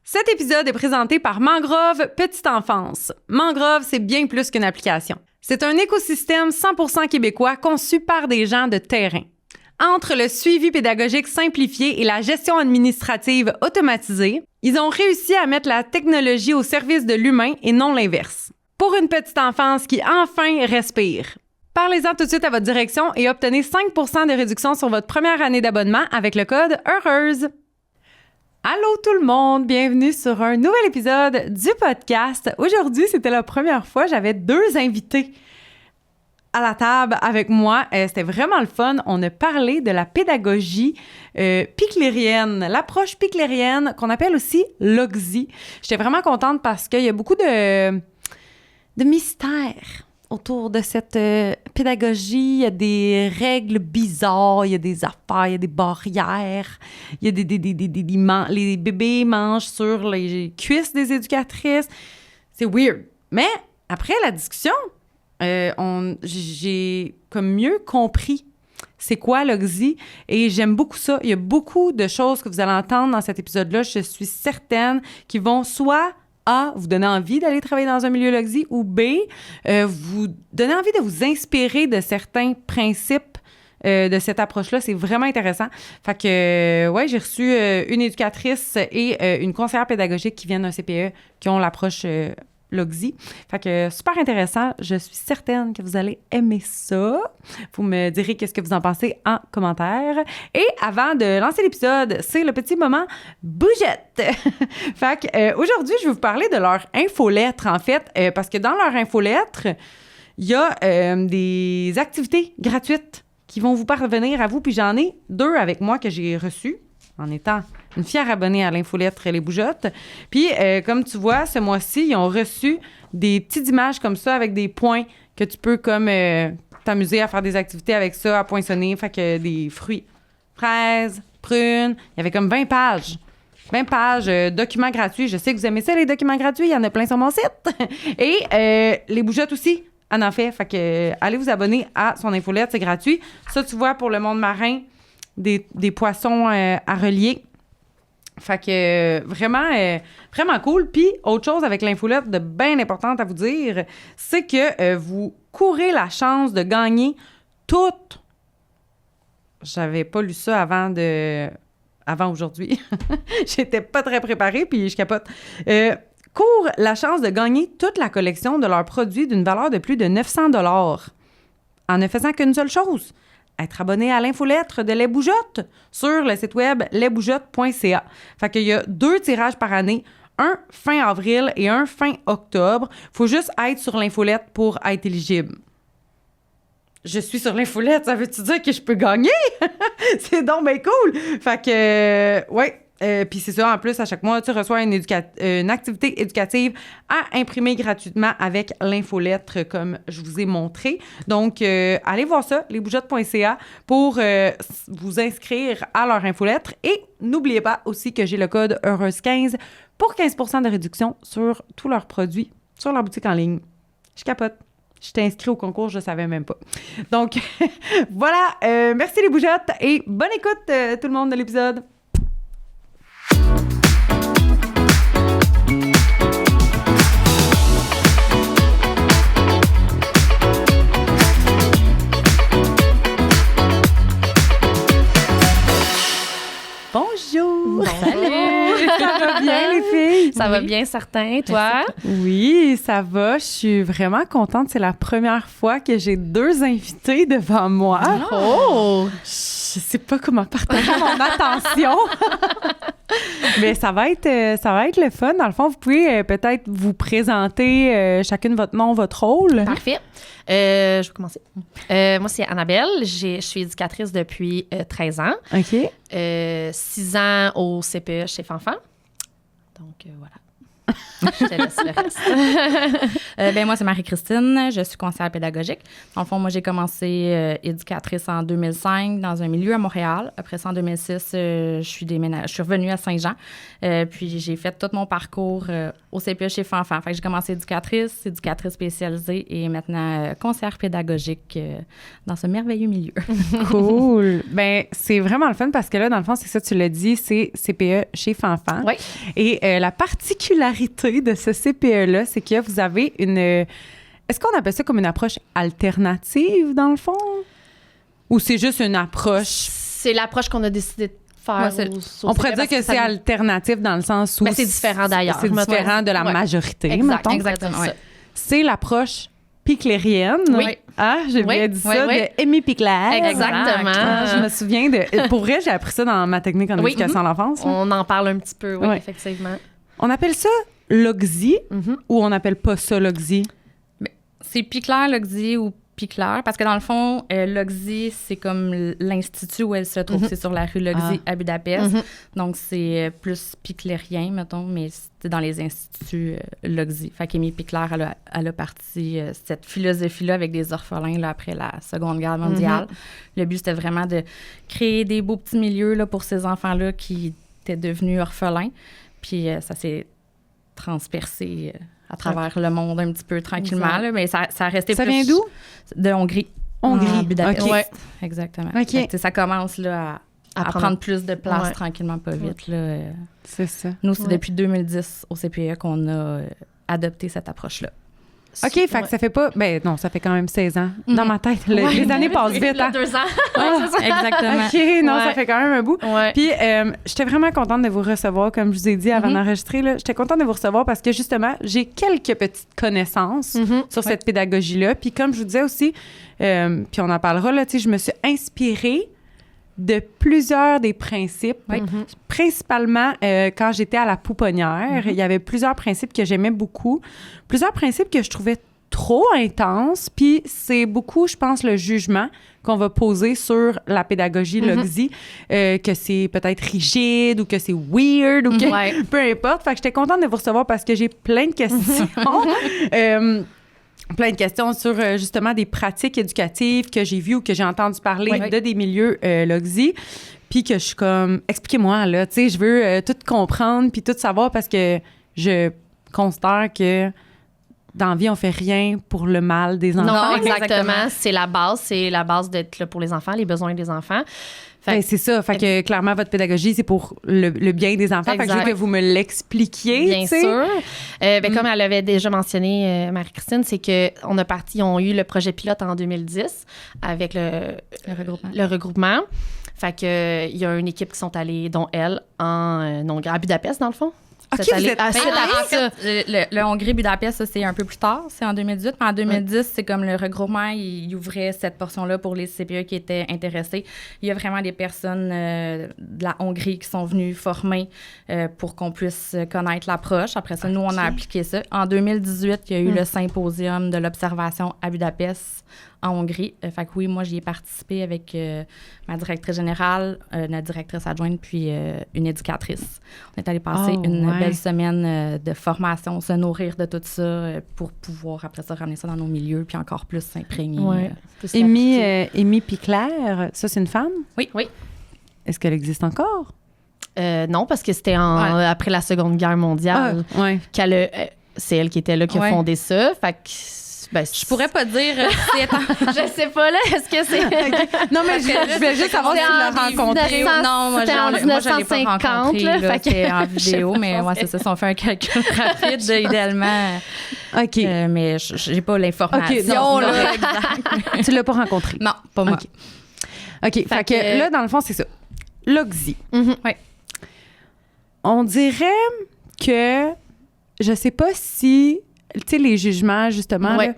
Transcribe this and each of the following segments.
Cet épisode est présenté par Mangrove Petite Enfance. Mangrove, c'est bien plus qu'une application. C'est un écosystème 100% québécois conçu par des gens de terrain. Entre le suivi pédagogique simplifié et la gestion administrative automatisée, ils ont réussi à mettre la technologie au service de l'humain et non l'inverse. Pour une petite enfance qui enfin respire. Parlez-en tout de suite à votre direction et obtenez 5% de réduction sur votre première année d'abonnement avec le code HEUREUSE. Allô tout le monde, bienvenue sur un nouvel épisode du podcast. Aujourd'hui, c'était la première fois, j'avais 2 invités à la table avec moi. C'était vraiment le fun. On a parlé de la pédagogie piclérienne, l'approche piclérienne qu'on appelle aussi l'OGSI. J'étais vraiment contente parce qu'il y a beaucoup de mystères autour de cette pédagogie. Il y a des règles bizarres, il y a des affaires, il y a des barrières, il y a les bébés mangent sur les cuisses des éducatrices. C'est weird. Mais après la discussion, j'ai comme mieux compris c'est quoi l'OGSI et j'aime beaucoup ça. Il y a beaucoup de choses que vous allez entendre dans cet épisode-là, je suis certaine, qui vont soit A, vous donner envie d'aller travailler dans un milieu l'OGSI, ou B, vous donner envie de vous inspirer de certains principes de cette approche-là. C'est vraiment intéressant. Fait que, ouais, j'ai reçu une éducatrice et une conseillère pédagogique qui viennent d'un CPE qui ont l'approche l'OGSI. Fait que super intéressant. Je suis certaine que vous allez aimer ça. Vous me direz qu'est-ce que vous en pensez en commentaire. Et avant de lancer l'épisode, c'est le petit moment bougette. Fait que aujourd'hui, je vais vous parler de leur infolettre, en fait, parce que dans leur infolettre, il y a des activités gratuites qui vont vous parvenir à vous. Puis j'en ai 2 avec moi que j'ai reçues en étant une fière abonnée à l'infolettre Les Bougeottes. Puis, comme tu vois, ce mois-ci, ils ont reçu des petites images comme ça avec des points que tu peux comme t'amuser à faire des activités avec ça, à poinçonner. Fait que des fruits, fraises, prunes. Il y avait comme 20 pages. 20 pages, documents gratuits. Je sais que vous aimez ça, les documents gratuits. Il y en a plein sur mon site. Et Les Bougeottes aussi en fait. Fait que allez vous abonner à son infolettre, c'est gratuit. Ça, tu vois, pour le monde marin, des poissons à relier. Fait que vraiment cool. Puis, autre chose avec l'infolettre de bien importante à vous dire, c'est que vous courez la chance de gagner toutes. J'avais pas lu ça avant aujourd'hui. J'étais pas très préparée, puis je capote. Court la chance de gagner toute la collection de leurs produits d'une valeur de plus de 900 $ en ne faisant qu'une seule chose. Être abonné à l'infolettre de Les Bougeottes sur le site web lesbougeottes.ca. Fait qu'il y a 2 tirages par année, un fin avril et un fin octobre. Faut juste être sur l'infolettre pour être éligible. Je suis sur l'infolettre, ça veut-tu dire que je peux gagner? C'est donc bien cool! Fait que, ouais. Puis c'est ça, en plus, à chaque mois, tu reçois une activité éducative à imprimer gratuitement avec l'infolettre, comme je vous ai montré. Donc, allez voir ça, lesbougeottes.ca, pour vous inscrire à leur infolettre. Et n'oubliez pas aussi que j'ai le code HEUREUSE15 pour 15% de réduction sur tous leurs produits sur leur boutique en ligne. Je capote. Je t'ai inscrit au concours, je ne savais même pas. Donc, voilà. Merci les bougeottes et bonne écoute tout le monde de l'épisode. Bonjour! Salut! Ça va bien, les filles? Ça va bien, certain. Toi? Oui, ça va. Je suis vraiment contente. C'est la première fois que j'ai 2 invités devant moi. Oh! Je sais pas comment partager mon attention. Mais ça va être le fun. Dans le fond, vous pouvez peut-être vous présenter chacune votre nom, votre rôle. Parfait. Je vais commencer. Moi, c'est Annabelle. Je suis éducatrice depuis 13 ans. OK. 6 ans au CPE chez Fanfan. Donc, voilà. Je te laisse le reste. Moi, c'est Marie-Christine. Je suis conseillère pédagogique. Dans le fond, moi, j'ai commencé éducatrice en 2005 dans un milieu à Montréal. Après ça, en 2006, je suis revenue à Saint-Jean. Puis, j'ai fait tout mon parcours au CPE chez Fanfan. Fait que j'ai commencé éducatrice spécialisée et maintenant conseillère pédagogique dans ce merveilleux milieu. Cool. Ben, c'est vraiment le fun parce que là, dans le fond, c'est ça, tu l'as dit, c'est CPE chez Fanfan. Oui. Et la particularité de ce CPE-là, c'est que vous avez une... Est-ce qu'on appelle ça comme une approche alternative, dans le fond? Ou c'est juste une approche... C'est l'approche qu'on a décidé de faire. On pourrait dire que c'est alternatif dans le sens où... Ben, c'est différent d'ailleurs. C'est différent de la majorité, mettons. Exactement, oui. C'est l'approche piclérienne. Oui. Ah, j'ai bien dit ça, de Amy Pickler. Exactement. Ah, je me souviens de... Pour vrai, j'ai appris ça dans ma technique en éducation à l'enfance. On en parle un petit peu, oui, effectivement. On appelle ça Logsy ou on n'appelle pas ça Logsy? C'est Pickler, Logsy ou Pickler, parce que dans le fond, Logsy, c'est comme l'institut où elle se trouve. C'est sur la rue Logsy à Budapest. Donc, c'est plus piclérien, mettons, mais c'est dans les instituts Logsy. Fait qu'Amy Pickler, elle a parti cette philosophie-là avec des orphelins là, après la Seconde Guerre mondiale. Le but, c'était vraiment de créer des beaux petits milieux là, pour ces enfants-là qui étaient devenus orphelins. Puis, ça s'est transpercé à travers le monde un petit peu tranquillement. Là, mais ça a resté Ça plus... vient d'où? De Hongrie. Hongrie. Budapest. OK. Ouais, exactement. OK. Fait que, ça commence là, à prendre plus de place tranquillement, pas vite. Là. C'est ça. Nous, c'est depuis 2010 au CPE qu'on a adopté cette approche-là. OK, fait que ça fait pas... Ben non, ça fait quand même 16 ans. Dans ma tête, les années passent vite. Hein? 2 ans. Exactement. OK, non, ça fait quand même un bout. Ouais. Puis, j'étais vraiment contente de vous recevoir, comme je vous ai dit avant d'enregistrer. Là, j'étais contente de vous recevoir parce que, justement, j'ai quelques petites connaissances sur cette pédagogie-là. Puis, comme je vous disais aussi, puis on en parlera, là, tu sais, je me suis inspirée de plusieurs des principes. Principalement, quand j'étais à la pouponnière, il y avait plusieurs principes que j'aimais beaucoup. Plusieurs principes que je trouvais trop intenses. Puis c'est beaucoup, je pense, le jugement qu'on va poser sur la pédagogie Logsy, que c'est peut-être rigide ou que c'est weird ou que peu importe. Fait que j'étais contente de vous recevoir parce que j'ai plein de questions. Plein de questions sur justement des pratiques éducatives que j'ai vues ou que j'ai entendu parler de des milieux Logsy. Puis que je suis comme, expliquez-moi, là, tu sais, je veux tout comprendre puis tout savoir parce que je considère que dans la vie, on fait rien pour le mal des enfants. Non, exactement. C'est la base d'être là pour les enfants, les besoins des enfants. Ben, c'est ça. Fait que clairement, votre pédagogie, c'est pour le bien des enfants. Fait que je veux que vous me l'expliquiez. Bien sûr. Comme elle avait déjà mentionné, Marie-Christine, c'est ils ont eu le projet pilote en 2010 avec le regroupement. Fait que il y a une équipe qui sont allées, dont elle, à Budapest, dans le fond. OK, vous êtes le Hongrie-Budapest, ça, c'est un peu plus tard. C'est en 2018. Mais en 2010, c'est comme le regroupement, il ouvrait cette portion-là pour les CPE qui étaient intéressés. Il y a vraiment des personnes de la Hongrie qui sont venues former pour qu'on puisse connaître l'approche. Après ça, nous, on a appliqué ça. En 2018, il y a eu le symposium de l'observation à Budapest, en Hongrie. Fait que oui, moi, j'y ai participé avec ma directrice générale, notre directrice adjointe, puis une éducatrice. On est allé passer une belle semaine de formation, se nourrir de tout ça pour pouvoir, après ça, ramener ça dans nos milieux, puis encore plus s'imprégner. Amy Pickler, ça, c'est une femme? Oui. Est-ce qu'elle existe encore? Non, parce que c'était après la Seconde Guerre mondiale. C'est elle qui était là, qui a fondé ça. Fait que... je pourrais pas dire je sais pas là, est-ce que c'est Non mais je vais juste savoir si tu l'as rencontré. Non, moi je l'ai pas rencontré là, c'était en vidéo, mais c'est ça, si on fait un calcul rapide idéalement. OK. Mais j'ai pas l'information. OK, non, tu l'as pas rencontré. Non, pas moi. OK, fait que là dans le fond c'est ça. Logsy. Oui. On dirait que je sais pas si tu sais, les jugements, justement, là,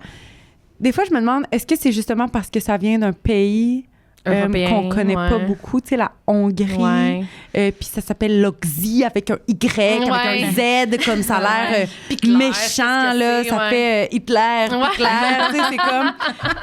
des fois, je me demande, est-ce que c'est justement parce que ça vient d'un pays Européen, qu'on connaît pas beaucoup, tu sais, la Hongrie. Puis ça s'appelle l'Oxy avec un Y, avec un Z, comme ça a l'air méchant, là. Ça fait Hitler, Hitler, tu sais, c'est comme...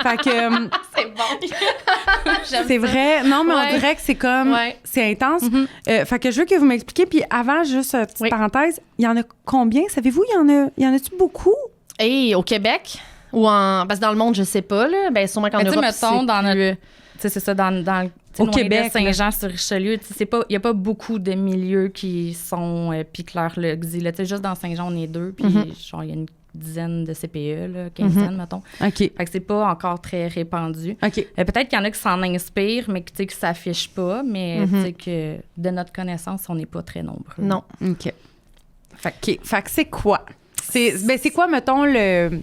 Fait que... c'est bon. C'est vrai. Non, mais on dirait que c'est comme... C'est intense. Fait que je veux que vous m'expliquiez. Puis avant, juste petite parenthèse, il y en a combien? Savez-vous, il y en a-tu beaucoup? Et au Québec? Ou parce que dans le monde, je sais pas, là. Ben, sûrement qu'en Europe, mettons, dans notre... c'est ça, dans au Québec, Saint-Jean-sur-Richelieu, il n'y a pas beaucoup de milieux qui sont piqueurs le Xy. Juste dans Saint-Jean, on est 2, puis genre, il y a une dizaine de CPE, là, quinzaine, mettons. OK. Fait que c'est pas encore très répandu. OK. Peut-être qu'il y en a qui s'en inspirent, mais qui ne s'affichent pas, mais que de notre connaissance, on n'est pas très nombreux. Non. OK. Fait que c'est quoi? C'est quoi, mettons, le...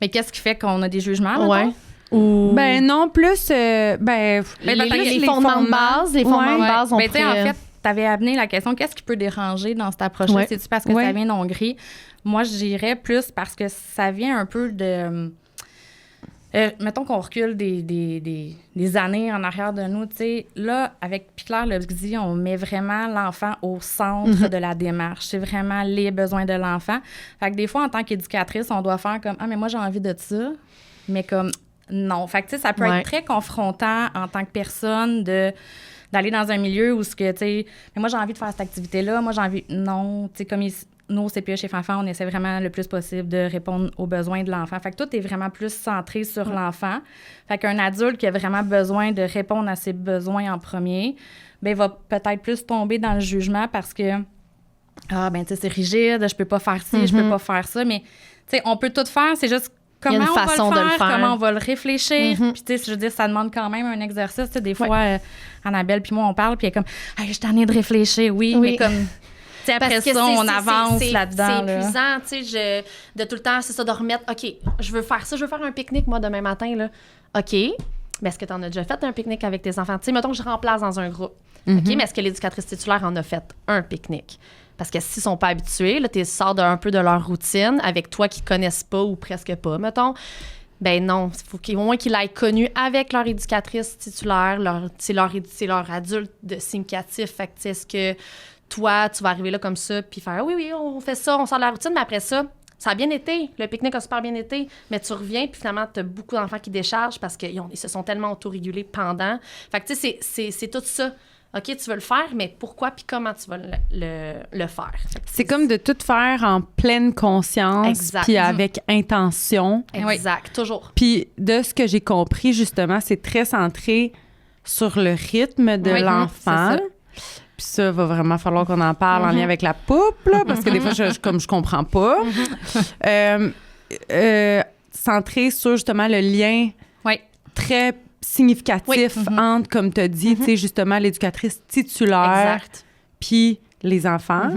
Mais qu'est-ce qui fait qu'on a des jugements, mettons? Ou... Ben non, plus... les fondements de base. Les fondements de base, on pourrait... En fait, tu avais amené la question, qu'est-ce qui peut déranger dans cette approche-là? C'est-tu parce que ça vient d'Hongrie? Moi, je dirais plus parce que ça vient un peu de... mettons qu'on recule des années en arrière de nous, tu sais. Là, avec Piqueur le Xy, on met vraiment l'enfant au centre de la démarche. C'est vraiment les besoins de l'enfant. Fait que des fois, en tant qu'éducatrice, on doit faire comme « Ah, mais moi, j'ai envie de ça. » Mais comme non. Fait que, tu sais, ça peut être très confrontant en tant que personne d'aller dans un milieu où, tu sais, mais moi, j'ai envie de faire cette activité-là. Moi, j'ai envie... Non, tu sais, comme nos CPE chez Fanfan, on essaie vraiment le plus possible de répondre aux besoins de l'enfant. Fait que tout est vraiment plus centré sur l'enfant. Fait qu'un adulte qui a vraiment besoin de répondre à ses besoins en premier, bien, va peut-être plus tomber dans le jugement parce que, ben, tu sais, c'est rigide, je peux pas faire ci, je peux pas faire ça. Mais, tu sais, on peut tout faire, c'est juste comment on va le faire, comment on va le réfléchir. Puis, tu sais, je veux dire, ça demande quand même un exercice. Tu sais, des fois, Annabelle puis moi, on parle, puis elle est comme, « Hey, je t'en ai de réfléchir, oui. » Mais comme... Après ça, on avance là-dedans. C'est épuisant, tu sais, de tout le temps, c'est ça, de remettre, OK, je veux faire ça, je veux faire un pique-nique, moi, demain matin, là. OK, mais est-ce que tu en as déjà fait un pique-nique avec tes enfants? Tu sais, mettons que je remplace dans un groupe. OK, mais est-ce que l'éducatrice titulaire en a fait un pique-nique? Parce que s'ils sont pas habitués, là, tu sors un peu de leur routine avec toi qui connaissent pas ou presque pas, mettons. Ben non, il faut au moins qu'ils l'aient connu avec leur éducatrice titulaire, c'est leur adulte de significatif. Fait que, est-ce que toi, tu vas arriver là comme ça, puis faire « Oui, on fait ça, on sort de la routine, mais après ça, ça a bien été, le pique-nique a super bien été, mais tu reviens, puis finalement, tu as beaucoup d'enfants qui déchargent parce qu'ils se sont tellement autorégulés pendant. » Fait que, tu sais, c'est tout ça. OK, tu veux le faire, mais pourquoi puis comment tu vas le faire? C'est comme de tout faire en pleine conscience, puis avec intention. Exact, toujours. Puis de ce que j'ai compris, justement, c'est très centré sur le rythme de l'enfant. Puis ça, va vraiment falloir qu'on en parle en lien avec la poupe, là, parce que des fois, je comprends pas. Centré sur, justement, le lien très significatif entre, comme tu as dit, tu sais, justement, l'éducatrice titulaire puis les enfants.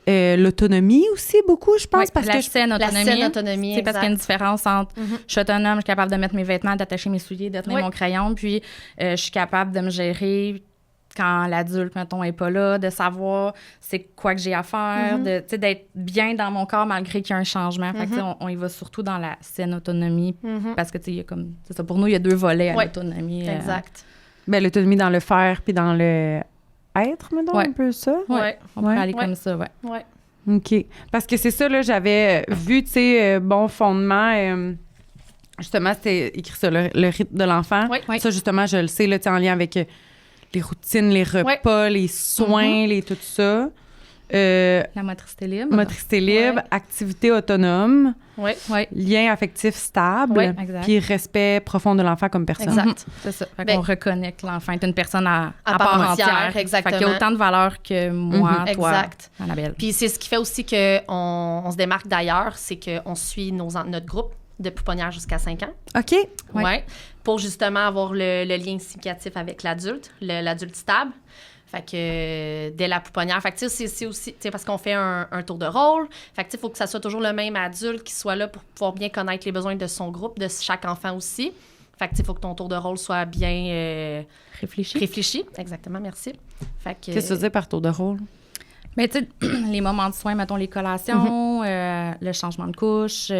L'autonomie aussi, beaucoup, je pense. Parce la que saine autonomie. C'est parce qu'il y a une différence entre je suis autonome, je suis capable de mettre mes vêtements, d'attacher mes souliers, de tenir mon crayon, puis je suis capable de me gérer quand l'adulte, mettons, n'est pas là, de savoir c'est quoi que j'ai à faire, d'être bien dans mon corps malgré qu'il y a un changement. Fait que, on y va surtout dans la saine autonomie parce que, il y a comme... C'est ça, pour nous, il y a 2 volets à l'autonomie. Exact. Ben, l'autonomie dans le faire puis dans le être, mettons, un peu ça. On peut aller comme ça, OK. Parce que c'est ça, là, j'avais vu, tu sais, bon fondement... justement, c'était écrit ça, le rythme de l'enfant. Ça, justement, je le sais, là, tu sais, en lien avec... les routines, les repas, les soins, tout ça. La motricité libre. Motricité libre, activité autonome, lien affectif stable, puis respect profond de l'enfant comme personne. Exact. C'est ça. Fait qu'on reconnaît que l'enfant est une personne à part entière. Exactement. Fait qu'il y a autant de valeurs que moi, toi, Annabelle. Puis c'est ce qui fait aussi qu'on se démarque d'ailleurs, c'est qu'on suit notre groupe de pouponnière jusqu'à 5 ans. OK. Ouais. Pour justement avoir le lien significatif avec l'adulte, l'adulte stable. Fait que dès la pouponnière, fait que c'est aussi, parce qu'on fait un tour de rôle. Fait que il faut que ça soit toujours le même adulte qui soit là pour pouvoir bien connaître les besoins de son groupe, de chaque enfant aussi. Fait que il faut que ton tour de rôle soit bien réfléchi. Exactement, merci. Fait que qu'est-ce que tu veux dire par tour de rôle? Mais tu sais, les moments de soins, mettons les collations, le changement de couche,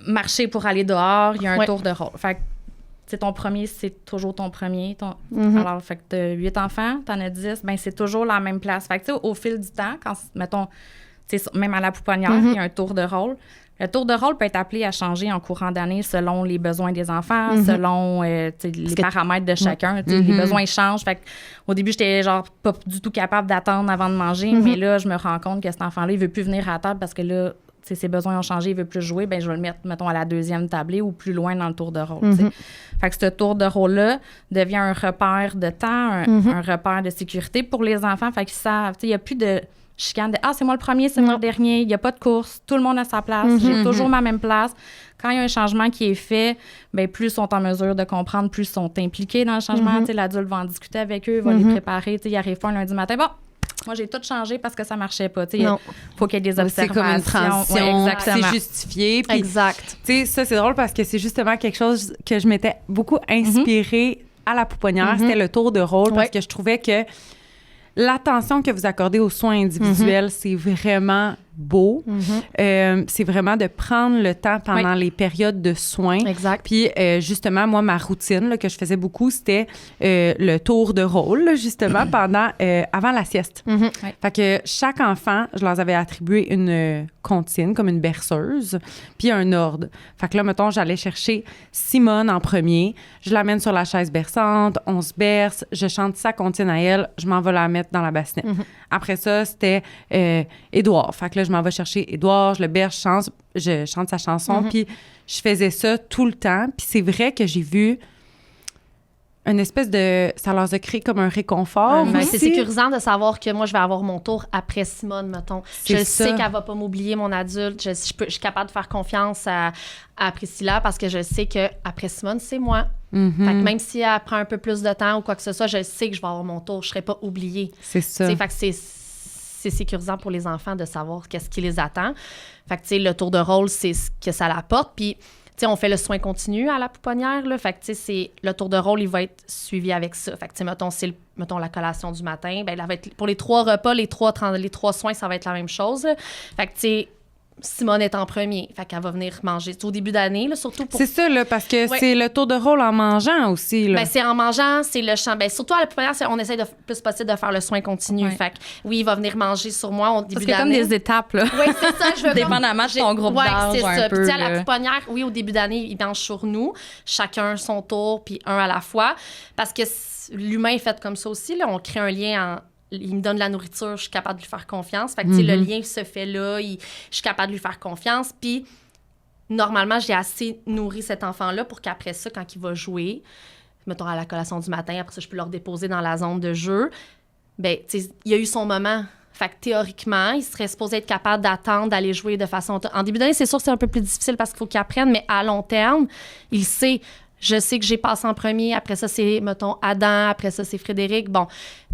marcher pour aller dehors, il y a un tour de rôle. Fait que sais, ton premier, c'est toujours ton premier. Alors, fait que t'as 8 enfants, t'en as 10, ben c'est toujours la même place. Fait que, tu sais, au fil du temps, quand, mettons, tu sais, même à la pouponnière, il y a un tour de rôle. Le tour de rôle peut être appelé à changer en courant d'année selon les besoins des enfants, selon les paramètres de chacun. Les besoins changent. Fait au début, j'étais genre pas du tout capable d'attendre avant de manger, mais là, je me rends compte que cet enfant-là, il veut plus venir à la table parce que là, ses besoins ont changé, il veut plus jouer, ben je vais le mettre, mettons, à la deuxième tablée ou plus loin dans le tour de rôle. Fait que ce tour de rôle-là devient un repère de temps, un repère de sécurité pour les enfants. Fait qu'ils savent, il n'y a plus de chicane de « Ah, c'est moi le premier, c'est moi le dernier », il n'y a pas de course, tout le monde a sa place, j'ai toujours ma même place. Quand il y a un changement qui est fait, bien, plus ils sont en mesure de comprendre, plus ils sont impliqués dans le changement. L'adulte va en discuter avec eux, va les préparer. Ils arrivent pas un lundi matin, bon, moi, j'ai tout changé parce que ça marchait pas. Il faut qu'il y ait des observations. C'est comme une transition, exactement. c'est justifié. Puis, exact. Ça, c'est drôle parce que c'est justement quelque chose que je m'étais beaucoup inspirée à la pouponnière. C'était le tour de rôle parce que je trouvais que l'attention que vous accordez aux soins individuels, c'est vraiment beau. C'est vraiment de prendre le temps pendant les périodes de soins. Exact. Puis, justement, moi, ma routine là, que je faisais beaucoup, c'était le tour de rôle, là, justement, avant la sieste. Fait que chaque enfant, je leur avais attribué une comptine, comme une berceuse, puis un ordre. Fait que là, mettons, j'allais chercher Simone en premier, je l'amène sur la chaise berçante, on se berce, je chante sa comptine à elle, je m'en vais la mettre dans la bassinette. Après ça, c'était Édouard. Fait que là, je m'en vais chercher Édouard, je le berce, je chante sa chanson, puis je faisais ça tout le temps. Puis c'est vrai que j'ai vu une espèce de... Ça leur a créé comme un réconfort aussi. C'est sécurisant de savoir que moi, je vais avoir mon tour après Simone, mettons. Je sais qu'elle va pas m'oublier, mon adulte. Je suis capable de faire confiance à Priscilla parce que je sais qu'après Simone, c'est moi. Fait que même si elle prend un peu plus de temps ou quoi que ce soit, je sais que je vais avoir mon tour. Je serai pas oubliée. C'est ça. Fait que c'est sécurisant pour les enfants de savoir qu'est-ce qui les attend. Fait que, tu sais, le tour de rôle, c'est ce que ça l'apporte. Puis, tu sais, on fait le soin continu à la pouponnière, là. Fait que, tu sais, le tour de rôle, il va être suivi avec ça. Fait que, tu sais, mettons, la collation du matin, ben, elle va être, pour les 3 repas, les trois soins, ça va être la même chose, là. Fait que, tu sais, Simone est en premier. Fait qu'elle va venir manger. C'est au début d'année, là, surtout pour... C'est ça, là, parce que c'est le tour de rôle en mangeant aussi, là. Ben, c'est en mangeant, c'est le champ. Ben, surtout à la pouponnière, on essaie le plus possible de faire le soin continu. Fait que, oui, il va venir manger sur moi au début d'année. Parce qu'il y a comme des étapes, là. Oui, c'est ça. Je veux dépendamment de ton groupe d'âge, c'est un ça. peu. Puis, à la pouponnière, oui, au début d'année, il mange sur nous. Chacun son tour, puis un à la fois. Parce que l'humain est fait comme ça aussi, là. On crée un lien il me donne de la nourriture, je suis capable de lui faire confiance. Fait que, tu sais, le lien se fait là, je suis capable de lui faire confiance. Puis, normalement, j'ai assez nourri cet enfant-là pour qu'après ça, quand il va jouer, mettons à la collation du matin, après ça, je peux le redéposer dans la zone de jeu. Bien, tu sais, il a eu son moment. Fait que théoriquement, il serait supposé être capable d'attendre, d'aller jouer de façon... En début d'année, c'est sûr que c'est un peu plus difficile parce qu'il faut qu'il apprenne, mais à long terme, il sait... Je sais que j'ai passé en premier. Après ça, c'est, mettons, Adam. Après ça, c'est Frédéric. Bon,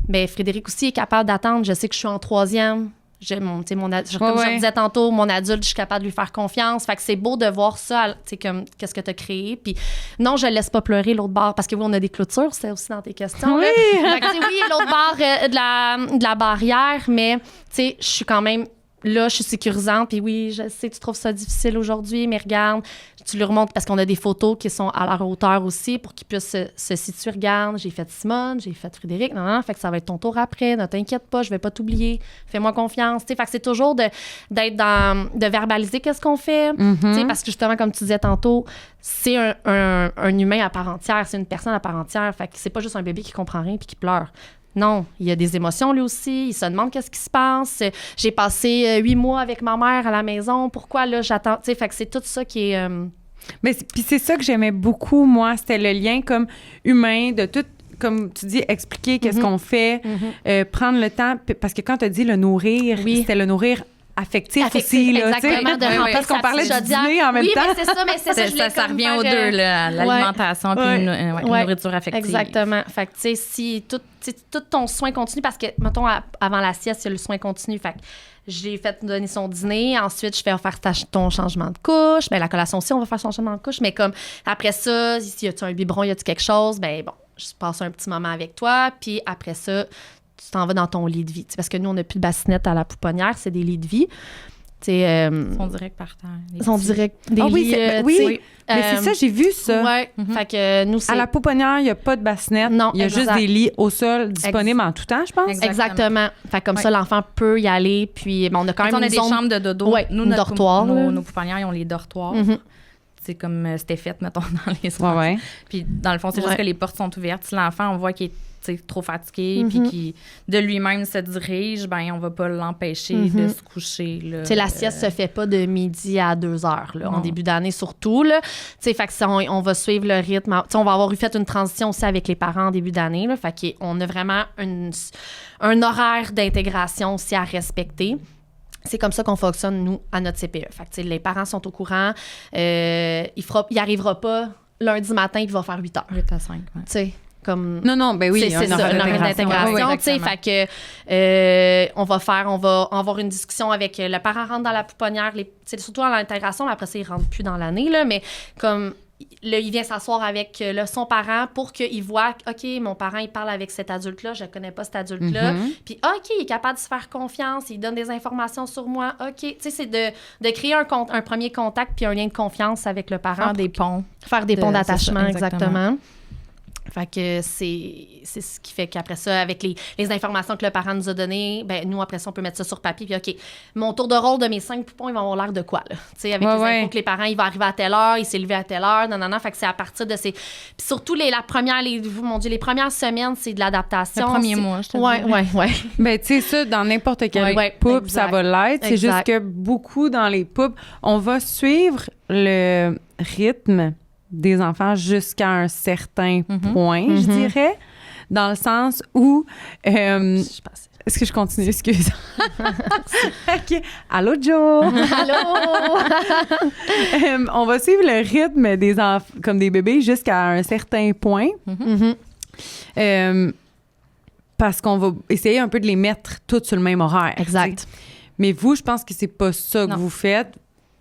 mais Frédéric aussi est capable d'attendre. Je sais que je suis en 3e. Comme je disais tantôt, mon adulte, je suis capable de lui faire confiance. Fait que c'est beau de voir ça, tu sais, comme qu'est-ce que tu as créé. Puis non, je le laisse pas pleurer l'autre bord. Parce que oui, on a des clôtures, c'était aussi dans tes questions. Oui! Fait que, oui, l'autre bord de la barrière, mais tu sais, je suis quand même... Là, je suis sécurisante, puis oui, je sais que tu trouves ça difficile aujourd'hui, mais regarde, tu lui remontes parce qu'on a des photos qui sont à leur hauteur aussi pour qu'ils puissent se situer. Regarde, j'ai fait Simone, j'ai fait Frédéric, non, fait que ça va être ton tour après, ne t'inquiète pas, je vais pas t'oublier, fais-moi confiance, tu sais, fait que c'est toujours de verbaliser qu'est-ce qu'on fait, tu sais, parce que justement, comme tu disais tantôt, c'est un humain à part entière, c'est une personne à part entière, fait que c'est pas juste un bébé qui comprend rien puis qui pleure. Non, il y a des émotions lui aussi. Il se demande qu'est-ce qui se passe. J'ai passé 8 mois avec ma mère à la maison. Pourquoi là j'attends? Tu sais, fait que c'est tout ça qui est. Mais puis c'est ça que j'aimais beaucoup moi, c'était le lien comme humain de tout. Comme tu dis, expliquer qu'est-ce qu'on fait, prendre le temps, parce que quand tu as dit le nourrir, c'était le nourrir affectif aussi. Là, exactement, parce qu'on parlait de dîner en même temps. Oui, mais c'est ça, ça revient aux deux, là, l'alimentation puis une nourriture affective. Exactement. Fait que, tu sais, si tout ton soin continu, parce que, mettons, avant la sieste, il y a le soin continu. Fait que j'ai fait donner son dîner. Ensuite, je fais faire ton changement de couche. Bien, la collation aussi, on va faire son changement de couche. Mais comme, après ça, y a-tu un biberon, y a-tu quelque chose? Bien, bon, je passe un petit moment avec toi. Puis après ça, tu t'en vas dans ton lit de vie. T'sais, parce que nous, on n'a plus de bassinette à la pouponnière, c'est des lits de vie. Ils sont directs par terre. Ils sont directs. Des oui, lits, oui. Mais c'est ça, j'ai vu ça. Ouais. Fait que nous, c'est... À la pouponnière, il n'y a pas de bassinette. Non, il y a exact. juste des lits au sol disponibles en tout temps, je pense. Exactement. Fait que comme ça, l'enfant peut y aller. Puis on a quand même on a une des zone... chambres de dodo. Ouais, nous, dortoir. Nos pouponnières, ils ont les dortoirs. C'est comme c'était fait, mettons, dans les soirs. Ouais. Puis dans le fond, c'est juste que les portes sont ouvertes. Si l'enfant, on voit qu'il est trop fatigué puis qu'il de lui-même se dirige, ben on va pas l'empêcher de se coucher. La sieste se fait pas de midi à 2 heures, là, en début d'année surtout. Là. Fait que on va suivre le rythme. T'sais, on va avoir fait une transition aussi avec les parents en début d'année. Là, fait qu'on a vraiment un horaire d'intégration aussi à respecter. C'est comme ça qu'on fonctionne, nous, à notre CPE. Fait que, les parents sont au courant. Il arrivera pas lundi matin et il va faire 8 heures. 8 à 5, ouais. Comme non, ben oui, c'est ça, un horaire d'intégration. Oui, fait que on va avoir une discussion avec le parent rentre dans la pouponnière, surtout à l'intégration, mais après ça, il rentre plus dans l'année, là, mais comme là, il vient s'asseoir avec son parent pour qu'il voit, OK, mon parent, il parle avec cet adulte-là, je ne connais pas cet adulte-là. Puis, OK, il est capable de se faire confiance, il donne des informations sur moi. OK, tu sais, c'est de créer un premier contact puis un lien de confiance avec le parent. Faire des ponts. Faire des ponts d'attachement, ça, exactement. Fait que c'est ce qui fait qu'après ça, avec les informations que le parent nous a données, ben nous, après ça, on peut mettre ça sur papier. Puis, OK, mon tour de rôle de mes 5 poupons, ils vont avoir l'air de quoi, là? Tu sais, avec les infos que les parents, il va arriver à telle heure, il s'est levé à telle heure, non. Fait que c'est à partir de ces... Puis surtout, les premières semaines, c'est de l'adaptation. Le premier mois, je te dis. Ouais. Ben, tu sais, ça, dans n'importe quelle poupe, ça va l'être. C'est juste que beaucoup dans les poupes, on va suivre le rythme des enfants jusqu'à un certain point, je dirais, dans le sens où... est-ce que je continue? Excuse. OK. Allô, Joe! Allô! On va suivre le rythme des enfants, comme des bébés, jusqu'à un certain point. Parce qu'on va essayer un peu de les mettre tous sur le même horaire. Exact. T'sais. Mais vous, je pense que c'est pas ça que vous faites.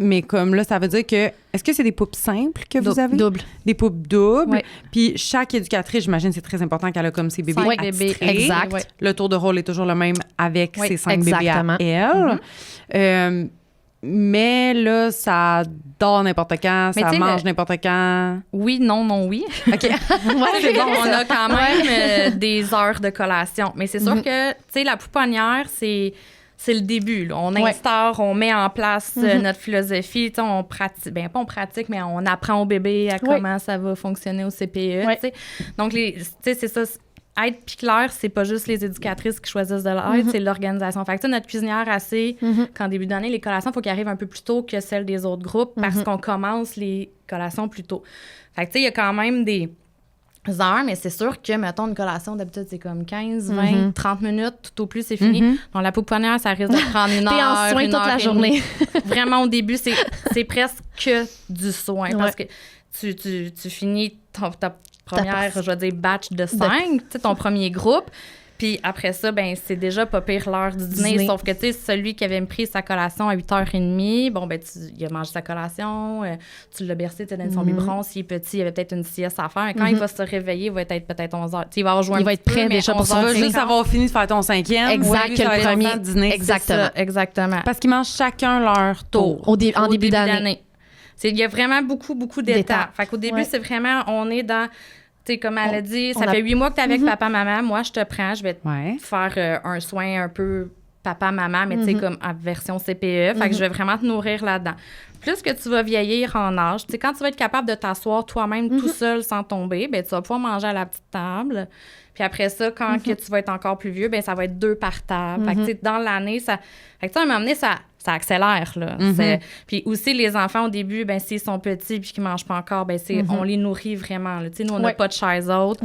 Mais comme là, ça veut dire que... Est-ce que c'est des poupes simples que vous avez? Double. Des poupes doubles. Oui. Puis chaque éducatrice, j'imagine, c'est très important qu'elle a comme ses bébés attitrés. Exact. Ouais. Le tour de rôle est toujours le même avec ses 5 bébés à elle. Mais là, ça dort n'importe quand, ça mange n'importe quand. Oui, non, oui. OK. C'est bon, on a quand même des heures de collation. Mais c'est sûr que, tu sais, la pouponnière, c'est le début. Là. On instaure, on met en place notre philosophie. On pratique, pas on pratique, mais on apprend au bébé à comment ça va fonctionner au CPE. Donc, c'est ça. Être puis clair, c'est pas juste les éducatrices qui choisissent de l'aide, c'est l'organisation. Fait que notre cuisinière qu'en début d'année, les collations, il faut qu'elles arrivent un peu plus tôt que celles des autres groupes parce qu'on commence les collations plus tôt. Fait que il y a quand même des heures, mais c'est sûr que, mettons, une collation, d'habitude, c'est comme 15, 20, 30 minutes, tout au plus, c'est fini. Donc, la pouponnière, ça risque de prendre une heure. T'es en soin toute la journée. Vraiment, au début, c'est presque que du soin parce que tu finis ta première, je vais dire, batch de 5, ton premier groupe. Puis après ça, ben c'est déjà pas pire l'heure du dîner. Sauf que, tu sais, celui qui avait pris sa collation à 8h30, bon, ben il a mangé sa collation, tu l'as bercé, tu as donné son biberon. S'il est petit, il avait peut-être une sieste à faire. Et quand il va se réveiller, il va être peut-être 11h. Il va avoir joué un petit peu. Il va être prêt déjà pour ça. Juste avoir fini de faire ton 5e. Exact, le premier dîner. Exactement. Parce qu'ils mangent chacun leur tour. En début d'année. Il y a vraiment beaucoup d'étapes. Fait qu'au début, c'est vraiment, on est dans... Tu sais, comme elle a dit, ça fait 8 mois que tu es avec papa, maman. Moi, je te prends, je vais te faire un soin un peu papa, maman, mais tu sais, comme en version CPE. Fait que je vais vraiment te nourrir là-dedans. Plus que tu vas vieillir en âge, tu sais, quand tu vas être capable de t'asseoir toi-même tout seul sans tomber, ben tu vas pouvoir manger à la petite table. Puis après ça, quand que tu vas être encore plus vieux, ben ça va être 2 par table. Fait que, tu sais, dans l'année, ça... Fait que, tu sais, à un moment donné, ça accélère, là. Puis aussi, les enfants, au début, ben s'ils sont petits puis qu'ils mangent pas encore, ben on les nourrit vraiment, là. Tu sais, nous, on n'a pas de chaise haute.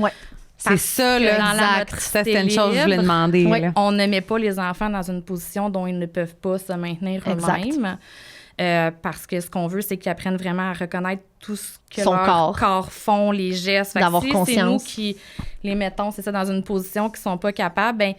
C'est ça, là. Ça, c'est une chose que je voulais demander. Là. On ne met pas les enfants dans une position dont ils ne peuvent pas se maintenir eux-mêmes. Parce que ce qu'on veut, c'est qu'ils apprennent vraiment à reconnaître tout ce que leur corps font, les gestes. D'avoir conscience. C'est nous qui les mettons, c'est ça, dans une position qu'ils sont pas capables, ben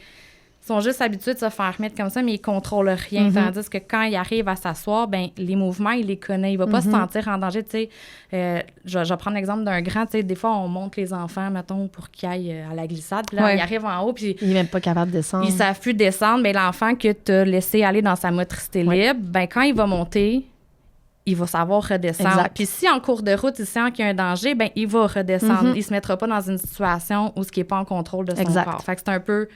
sont juste habitués de se faire mettre comme ça, mais ils contrôlent rien. Tandis que quand il arrive à s'asseoir, ben les mouvements, il les connaît. Il va pas se sentir en danger. Tu sais, je vais prendre l'exemple d'un grand. Tu sais, des fois, on monte les enfants, mettons, pour qu'ils aillent à la glissade. Puis là, ils arrivent en haut, puis il est même pas capable de descendre. Ils savent plus descendre. Mais l'enfant que tu as laissé aller dans sa motricité libre, ben quand il va monter, il va savoir redescendre. Puis si en cours de route, il sent qu'il y a un danger, ben il va redescendre. Il se mettra pas dans une situation où ce qui est pas en contrôle de son corps. Fait que c'est un peu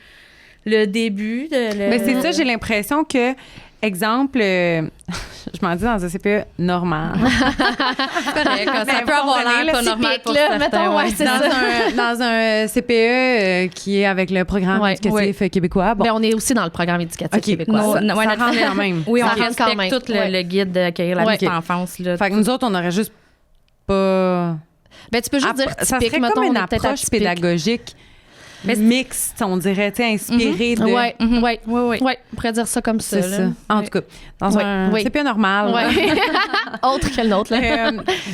le début de... Mais c'est ça, j'ai l'impression que, exemple, je m'en dis dans un CPE normal. C'est correct, ça peut avoir l'air pas normal pour certains. Mettons, c'est ça. Dans un CPE qui est avec le programme éducatif québécois. Bon. Mais on est aussi dans le programme éducatif québécois. Ça rentre quand même. Oui, on respecte tout le guide d'accueillir la petite enfance. Là. Fait que nous autres, on n'aurait juste pas... Ben, tu peux juste dire typique, ça serait comme une approche pédagogique mixte, on dirait, tu sais, inspirée de... Oui, on pourrait dire ça comme ça. C'est ça. En tout cas, dans un CPE normal. Autre que le nôtre.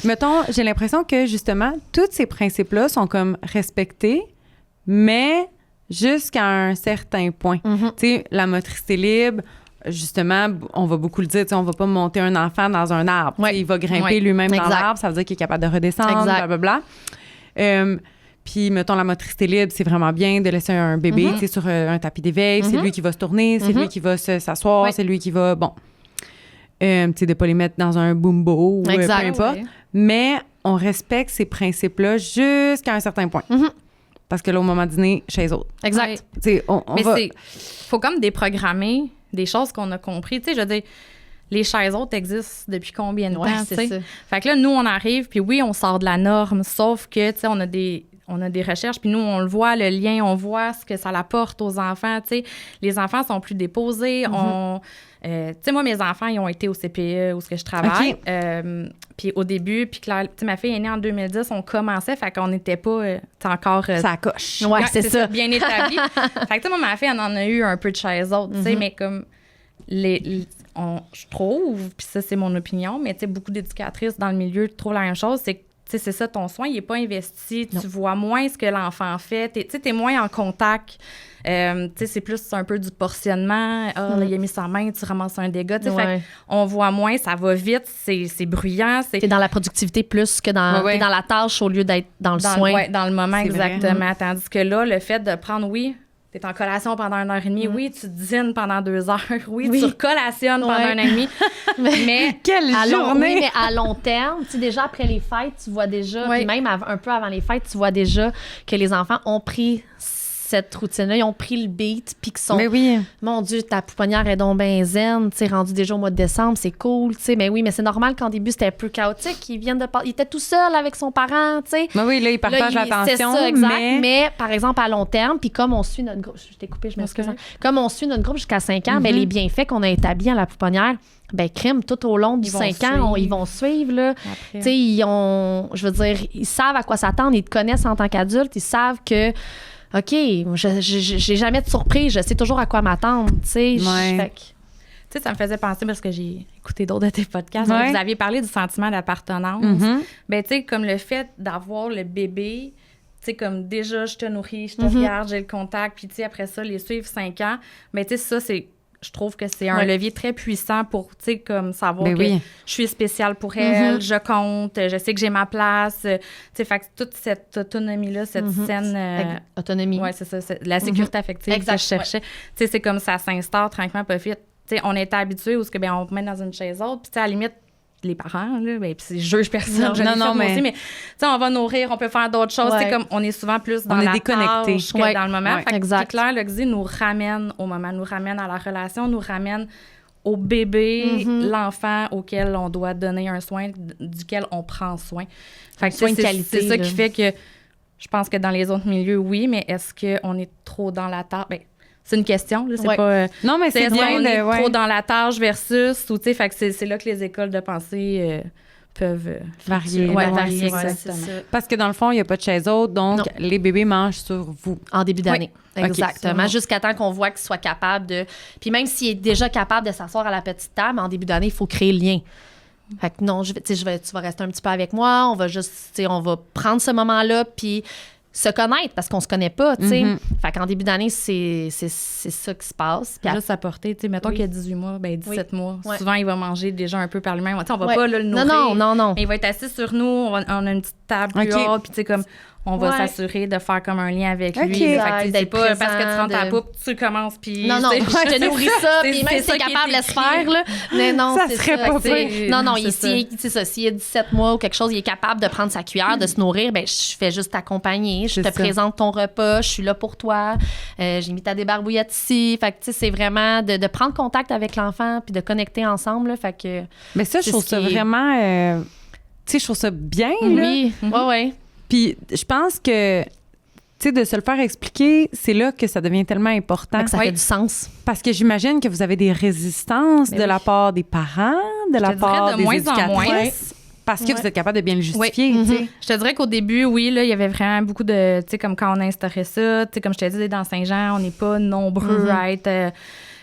Mettons, j'ai l'impression que, justement, tous ces principes-là sont comme respectés, mais jusqu'à un certain point. Tu sais, la motricité libre, justement, on va beaucoup le dire, on va pas monter un enfant dans un arbre. Il va grimper lui-même dans l'arbre, ça veut dire qu'il est capable de redescendre, blablabla. Puis, mettons, la motricité libre, c'est vraiment bien de laisser un bébé sur un tapis d'éveil. C'est lui qui va se tourner, c'est lui qui va s'asseoir, c'est lui qui va... Bon. Tu sais, de ne pas les mettre dans un bumbo ou peu importe. Mais on respecte ces principes-là jusqu'à un certain point. Parce que là, au moment de dîner, chez les autres. Exact. Mais il faut comme déprogrammer des choses qu'on a compris. Tu sais, je veux dire, les chaises hautes existent depuis combien de temps, tu sais? Fait que là, nous, on arrive, puis oui, on sort de la norme, sauf que, tu sais, on a des recherches, puis nous, on le voit, le lien, on voit ce que ça apporte aux enfants, tu sais. Les enfants sont plus déposés. Tu sais, moi, mes enfants, ils ont été au CPE où je travaille. Puis au début, puis Claire, tu sais, ma fille est née en 2010, on commençait, fait qu'on n'était pas encore... ça coche. Ouais, c'est ça. Bien établi. Fait que, tu sais, moi, ma fille, elle en a eu un peu de chaises hautes, tu sais, mais comme... je trouve, puis ça, c'est mon opinion, mais tu sais, beaucoup d'éducatrices dans le milieu trouvent la même chose, c'est que tu sais, c'est ça, ton soin, il n'est pas investi. Tu vois moins ce que l'enfant fait. Tu sais, t'es moins en contact. Tu sais, c'est plus un peu du portionnement. Là, il a mis sa main, tu ramasses un dégât. Tu sais, fait on voit moins, ça va vite, c'est bruyant. T'es dans la productivité plus que dans, t'es dans la tâche au lieu d'être dans le soin. Ouais, dans le moment, exactement. Tandis que là, le fait de prendre, t'es en collation pendant 1h30. Oui, tu dînes pendant 2 heures. Oui, tu recollationnes pendant 1h30. Mais quelle journée! Oui, mais à long terme, tu sais, déjà après les fêtes, tu vois déjà, puis même un peu avant les fêtes, tu vois déjà que les enfants ont pris cette routine-là, ils ont pris le beat, puis qu'ils sont... Mais oui. Mon Dieu, ta pouponnière est donc ben zen, tu sais, rendu déjà au mois de décembre, c'est cool, tu sais. Mais oui, mais c'est normal qu'en début, c'était un peu chaotique. Il était tout seul avec son parent, tu sais. Mais oui, là, il partage l'attention. C'est ça, exact. Mais, par exemple, à long terme, puis comme on suit notre groupe... Je t'ai coupé, je m'excuse. Comme on suit notre groupe jusqu'à 5 ans, ben, les bienfaits qu'on a établis à la pouponnière, ben crime, tout au long du 5 ans, ils vont suivre, là. Tu sais, je veux dire, ils savent à quoi s'attendre, ils te connaissent en tant qu'adulte, ils savent que... OK, j'ai jamais de surprise, je sais toujours à quoi m'attendre, tu sais. Tu sais, ça me faisait penser, parce que j'ai écouté d'autres de tes podcasts, vous aviez parlé du sentiment d'appartenance. Ben, tu sais, comme le fait d'avoir le bébé, tu sais, comme déjà, je te nourris, je te regarde, j'ai le contact, puis tu sais, après ça, les suivre 5 ans, ben, tu sais, ça, je trouve que c'est un levier très puissant pour, tu sais, comme savoir que je suis spéciale pour elle, je compte, je sais que j'ai ma place. Tu sais, fait que toute cette autonomie-là, cette saine... autonomie. Oui, c'est ça, la sécurité affective que je cherchais. Tu sais, c'est comme ça s'instaure tranquillement, pas vite. Tu sais, on était habitués où on te met dans une chaise haute, puis tu sais, à la limite, les parents, là, ben, puis je juge personne, mais aussi, mais tu sais, on va nourrir, on peut faire d'autres choses, tu sais, comme on est souvent plus dans la tâche que dans le moment. Fait que Claire Loxy nous ramène au moment, nous ramène à la relation, nous ramène au bébé, l'enfant auquel on doit donner un soin, duquel on prend soin. Fait que c'est ça qui fait que je pense que dans les autres milieux, oui, mais est-ce qu'on est trop dans la tâche? Ben, c'est une question, là, c'est pas... non, mais c'est bien on est trop dans la tâche versus... Ou, tu sais, fait que c'est là que les écoles de pensée peuvent varier. Varier, exactement. Parce que dans le fond, il n'y a pas de chaise haute, donc les bébés mangent sur vous. En début d'année. Oui. Exactement. Okay, jusqu'à temps qu'on voit qu'il soit capable de... Puis même s'il est déjà capable de s'asseoir à la petite table, en début d'année, il faut créer le lien. Fait que non, tu vas rester un petit peu avec moi, on va juste... On va prendre ce moment-là, puis... se connaître parce qu'on se connaît pas, tu sais. Fait qu'en début d'année, c'est ça qui se passe. Puis juste apporter, tu sais, mettons qu'il y a 18 mois, 17 mois. Souvent, il va manger déjà un peu par lui-même. Tu sais, on va pas là, le nourrir. Non. Mais il va être assis sur nous, on a une petite table plus haute, puis tu sais, comme on va s'assurer de faire comme un lien avec lui. Fait que c'est pas parce que tu rentres à la poupe, tu commences, puis... Non, je te nourris ça, puis même si t'es capable de le faire, là. Mais non, ça serait pas fait. Non, c'est ça. S'il y a 17 mois ou quelque chose, il est capable de prendre sa cuillère, de se nourrir, ben je fais juste t'accompagner. Je te présente ton repas, je suis là pour toi. J'ai mis ta débarbouillette ici. Fait que, tu sais, c'est vraiment de prendre contact avec l'enfant puis de connecter ensemble, là. Fait que... Mais ça, je trouve ça vraiment... tu sais, je trouve ça bien, là. Oui, ouais. Puis je pense que, tu sais, de se le faire expliquer, c'est là que ça devient tellement important. Que ça fait du sens. Parce que j'imagine que vous avez des résistances de la part des parents, de la part des éducatrices. Parce que vous êtes capable de bien le justifier. Je te dirais qu'au début, oui, là, il y avait vraiment beaucoup de... Tu sais, comme quand on instaurait ça, tu sais, comme je te disais, dans Saint-Jean, on n'est pas nombreux à être...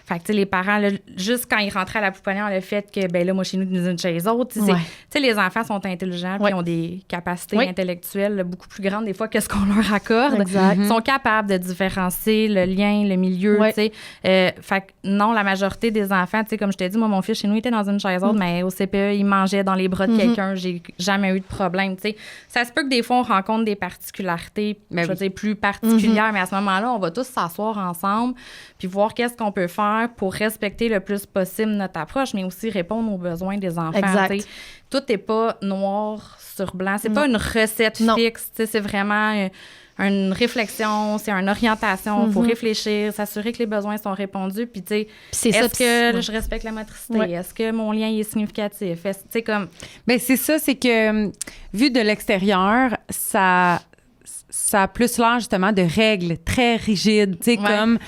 Fait que, tu sais, les parents, là, juste quand ils rentraient à la pouponnière, le fait que, ben là, moi, chez nous, nous une chez les autres, tu sais, les enfants sont intelligents, puis ont des capacités intellectuelles là, beaucoup plus grandes, des fois, que ce qu'on leur accorde. Ils sont capables de différencier le lien, le milieu, tu sais. Fait que, non, la majorité des enfants, tu sais, comme je t'ai dit, moi, mon fils, chez nous, il était dans une chaise autre, mais au CPE, il mangeait dans les bras de quelqu'un. J'ai jamais eu de problème, tu sais. Ça se peut que des fois, on rencontre des particularités, je veux dire, plus particulières, mais à ce moment-là, on va tous s'asseoir ensemble, puis voir qu'est-ce qu'on peut faire pour respecter le plus possible notre approche, mais aussi répondre aux besoins des enfants. T'sais. Tout n'est pas noir sur blanc. C'est pas une recette fixe. C'est vraiment une réflexion, c'est une orientation. Il faut réfléchir, s'assurer que les besoins sont répondus. Puis, tu sais, est-ce que je respecte la motricité? Est-ce que mon lien est significatif? Comme... Bien, c'est ça, c'est que vu de l'extérieur, ça a plus l'air, justement, de règles très rigides, tu sais, comme,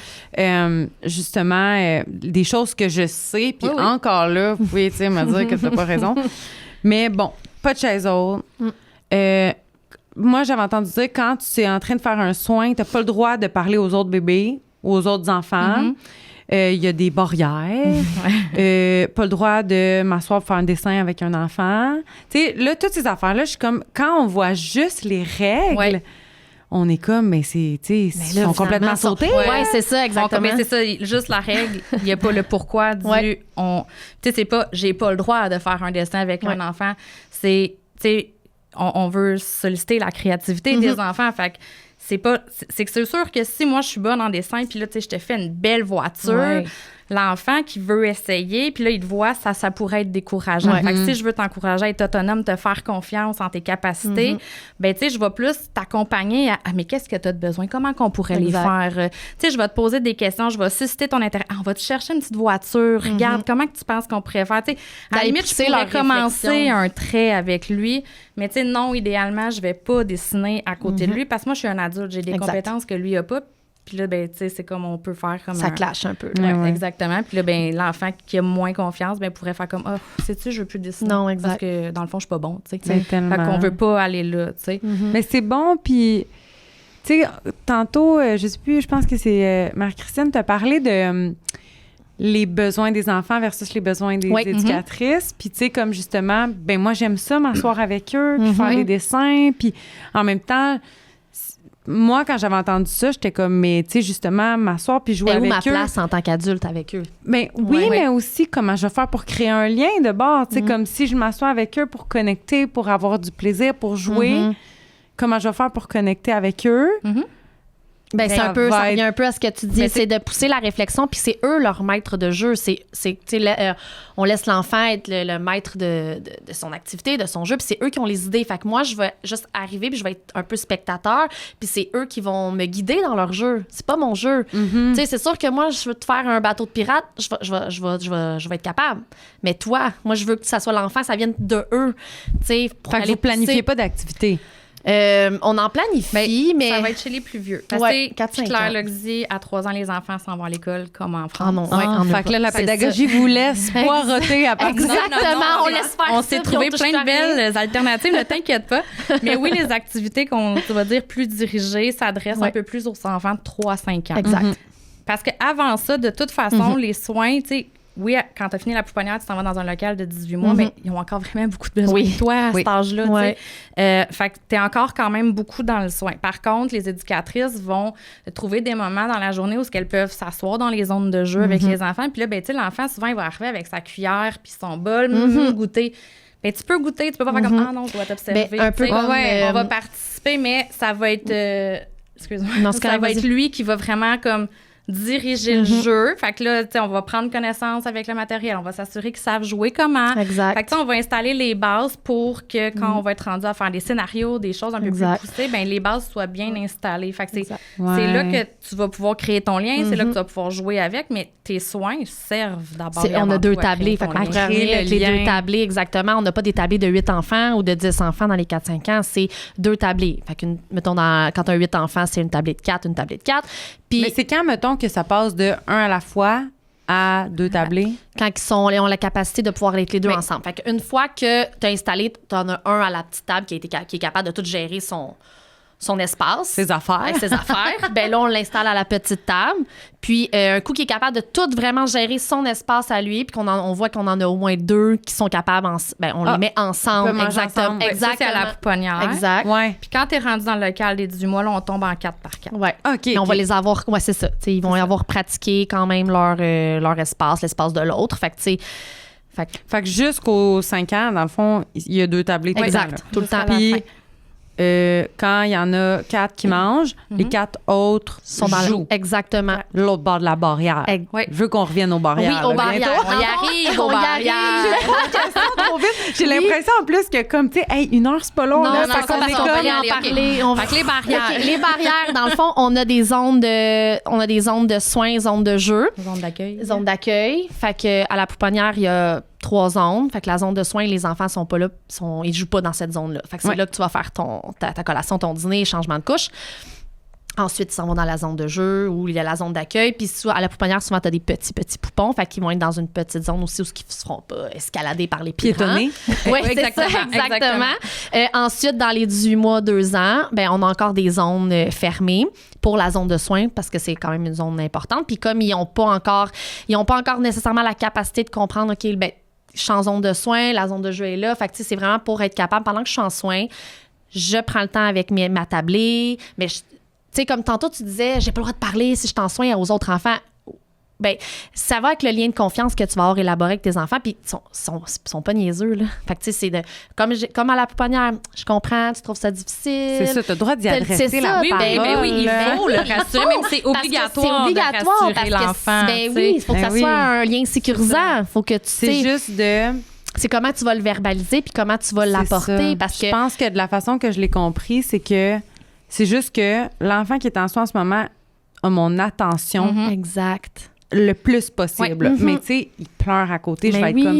justement, des choses que je sais, puis encore là, vous pouvez, tu sais, me dire que t'as pas raison. Mais bon, pas de chaise haute. Moi, j'avais entendu dire, quand tu es en train de faire un soin, t'as pas le droit de parler aux autres bébés, aux autres enfants. Il y a des barrières. Pas le droit de m'asseoir pour faire un dessin avec un enfant. Tu sais, là, toutes ces affaires-là, je suis comme, quand on voit juste les règles... On est comme, mais c'est, tu sais, ils sont complètement sautés. Oui, c'est ça, exactement. Mais c'est ça, juste la règle, il n'y a pas le pourquoi du... Tu sais, c'est pas, j'ai pas le droit de faire un dessin avec un enfant. C'est, tu sais, on veut solliciter la créativité des enfants. Fait que c'est que c'est sûr que si moi, je suis bonne en dessin, puis là, tu sais, je te fais une belle voiture... L'enfant qui veut essayer, puis là, il te voit, ça pourrait être décourageant. Fait que si je veux t'encourager à être autonome, te faire confiance en tes capacités, ben tu sais, je vais plus t'accompagner à mais qu'est-ce que tu as de besoin? Comment qu'on pourrait les faire? Tu sais, je vais te poser des questions, je vais susciter ton intérêt. On va te chercher une petite voiture. Regarde, comment que tu penses qu'on pourrait faire? Tu sais, à la limite, je pourrais commencer un trait avec lui, mais tu sais, non, idéalement, je vais pas dessiner à côté de lui parce que moi, je suis un adulte, j'ai des compétences que lui a pas. Puis là, ben, tu sais, c'est comme on peut faire comme ça clash un peu. Exactement. Puis là, ben, l'enfant qui a moins confiance, ben, pourrait faire comme, sais-tu, je veux plus dessiner. Non, exact. Parce que dans le fond, je suis pas bon, tu sais. Fait qu'on veut pas aller là, tu sais. Mais c'est bon, puis, tu sais, tantôt, je sais plus, je pense que c'est Marie-Christine, tu as parlé de les besoins des enfants versus les besoins des éducatrices. Puis, tu sais, comme justement, ben moi, j'aime ça, m'asseoir avec eux, puis faire des dessins. Puis, en même temps, moi, quand j'avais entendu ça, j'étais comme, mais tu sais, justement, m'asseoir puis jouer avec eux. Où ma place en tant qu'adulte avec eux? Mais mais aussi comment je vais faire pour créer un lien de bord. Tu sais, comme si je m'assois avec eux pour connecter, pour avoir du plaisir, pour jouer. Comment je vais faire pour connecter avec eux? Ben, c'est un peu, ça revient un peu à ce que tu dis, c'est de pousser la réflexion, puis c'est eux leur maître de jeu. On laisse l'enfant être le maître de son activité, de son jeu, puis c'est eux qui ont les idées. Fait que moi, je vais juste arriver, puis je vais être un peu spectateur, puis c'est eux qui vont me guider dans leur jeu. C'est pas mon jeu. Tu sais, c'est sûr que moi, je veux te faire un bateau de pirate, je vais être capable. Mais toi, moi, je veux que ça soit l'enfant, ça vienne de eux. Tu sais, pour aller vous planifiez pas d'activité. On en planifie, mais... Ça va être chez les plus vieux. Parce que Claire Loxy, à 3 ans, les enfants s'en vont à l'école, comme en France. Fait que là, la pédagogie vous laisse poireauter à partir de... Exactement, on laisse faire on s'est trouvé plein de belles alternatives, ne t'inquiète pas. Mais oui, les activités qu'on va dire plus dirigées s'adressent un peu plus aux enfants de 3 à 5 ans. Exact. Parce qu'avant ça, de toute façon, les soins, tu sais, oui, quand tu as fini la pouponnière, tu t'en vas dans un local de 18 mois, mais ils ont encore vraiment beaucoup de besoins de toi à cet âge-là. Ouais. Fait que tu es encore quand même beaucoup dans le soin. Par contre, les éducatrices vont trouver des moments dans la journée où elles peuvent s'asseoir dans les zones de jeu avec les enfants. Puis là, ben, tu sais, l'enfant, souvent, il va arriver avec sa cuillère puis son bol, goûter. Ben, tu peux goûter, tu peux pas faire comme « Ah non, je dois t'observer. » Un peu comme... on va participer, mais ça va être... excuse-moi. Non, ça va être lui qui va vraiment comme diriger le jeu. Fait que là, tu sais, on va prendre connaissance avec le matériel. On va s'assurer qu'ils savent jouer comment. Exact. Fait que, tu sais, on va installer les bases pour que quand on va être rendu à faire des scénarios, des choses un peu plus poussées, ben les bases soient bien installées. Fait que c'est là que tu vas pouvoir créer ton lien, c'est là que tu vas pouvoir jouer avec, mais tes soins servent d'abord. On a 2 tablés. Fait qu'on pourrait arriver avec les 2 tablés, exactement. On n'a pas des tablés de 8 enfants ou de 10 enfants dans les 4-5 ans. C'est 2 tablés. Fait que, mettons, quand tu as 8 enfants, c'est une tablée de 4, une tablée de 4. Puis, mais c'est quand, mettons, que ça passe de 1 à la fois à 2 tablés? Quand ils ont la capacité de pouvoir être les 2 ensemble. Fait qu'une fois que tu as installé, tu en as un à la petite table qui est capable de tout gérer son espace. Ses affaires. Avec ses affaires. Ben là, on l'installe à la petite table. Puis, un coup qui est capable de tout vraiment gérer son espace à lui, puis on voit qu'on en a au moins 2 qui sont capables, on les met ensemble. Exactement. Ça, c'est à la pouponnière. Exact. Ouais. Puis quand tu es rendu dans le local des 18 mois, là, on tombe en 4 par 4. Ouais. OK. Et on va les avoir. Ouais, c'est ça. T'sais, ils vont avoir pratiqué quand même leur espace, l'espace de l'autre. Fait que, tu sais. Fait que jusqu'aux 5 ans, dans le fond, il y a 2 tablés. Exact. Tout le temps. Puis, quand il y en a 4 qui mangent, les 4 autres jouent. Exactement. L'autre bord de la barrière. Ouais. Je veux qu'on revienne aux barrières. Oui, aux barrières. On y arrive aux barrières. Trop vite. J'ai l'impression en plus que comme, tu sais, 1 heure, c'est pas long. Non, là, non, fait qu'on on est va comme... en parler. Fait que les barrières. Okay, les barrières, dans le fond, on a des zones de soins, zones de jeu. Zone d'accueil. Fait que à la pouponnière, il y a 3 zones. Fait que la zone de soins, les enfants sont pas là, ils jouent pas dans cette zone-là. Fait que c'est là que tu vas faire ta collation, ton dîner, changement de couche. Ensuite, ils s'en vont dans la zone de jeu où il y a la zone d'accueil. Puis à la pouponnière, souvent, tu as des petits poupons. Fait qu'ils vont être dans une petite zone aussi où ils ne se feront pas escalader par les piétonnés. Oui, exactement. Ensuite, dans les 18 mois, 2 ans, ben, on a encore des zones fermées pour la zone de soins parce que c'est quand même une zone importante. Puis comme ils n'ont pas encore nécessairement la capacité de comprendre, OK, ben, je suis en zone de soins, la zone de jeu est là. Fait que c'est vraiment pour être capable, pendant que je suis en soins, je prends le temps avec ma tablée, mais tu sais, comme tantôt, tu disais, j'ai pas le droit de parler si je t'en soigne aux autres enfants. Bien, ça va avec le lien de confiance que tu vas avoir élaboré avec tes enfants, puis ils sont pas niaiseux, là. Fait que, tu sais, c'est comme à la pouponnière, je comprends, tu trouves ça difficile. C'est ça, tu as le droit d'y adresser la parole. Ben oui, il faut le rassurer, même si c'est obligatoire de rassurer l'enfant. Ben oui, il faut que ça soit un lien sécurisant. Il faut que tu sais. C'est juste de... C'est comment tu vas le verbaliser, puis comment tu vas l'apporter. Parce que je pense que de la façon que je l'ai compris, c'est que c'est juste que l'enfant qui est en soins en ce moment a mon attention. Exact. Le plus possible. Mais tu sais, il pleure à côté. Je vais être comme...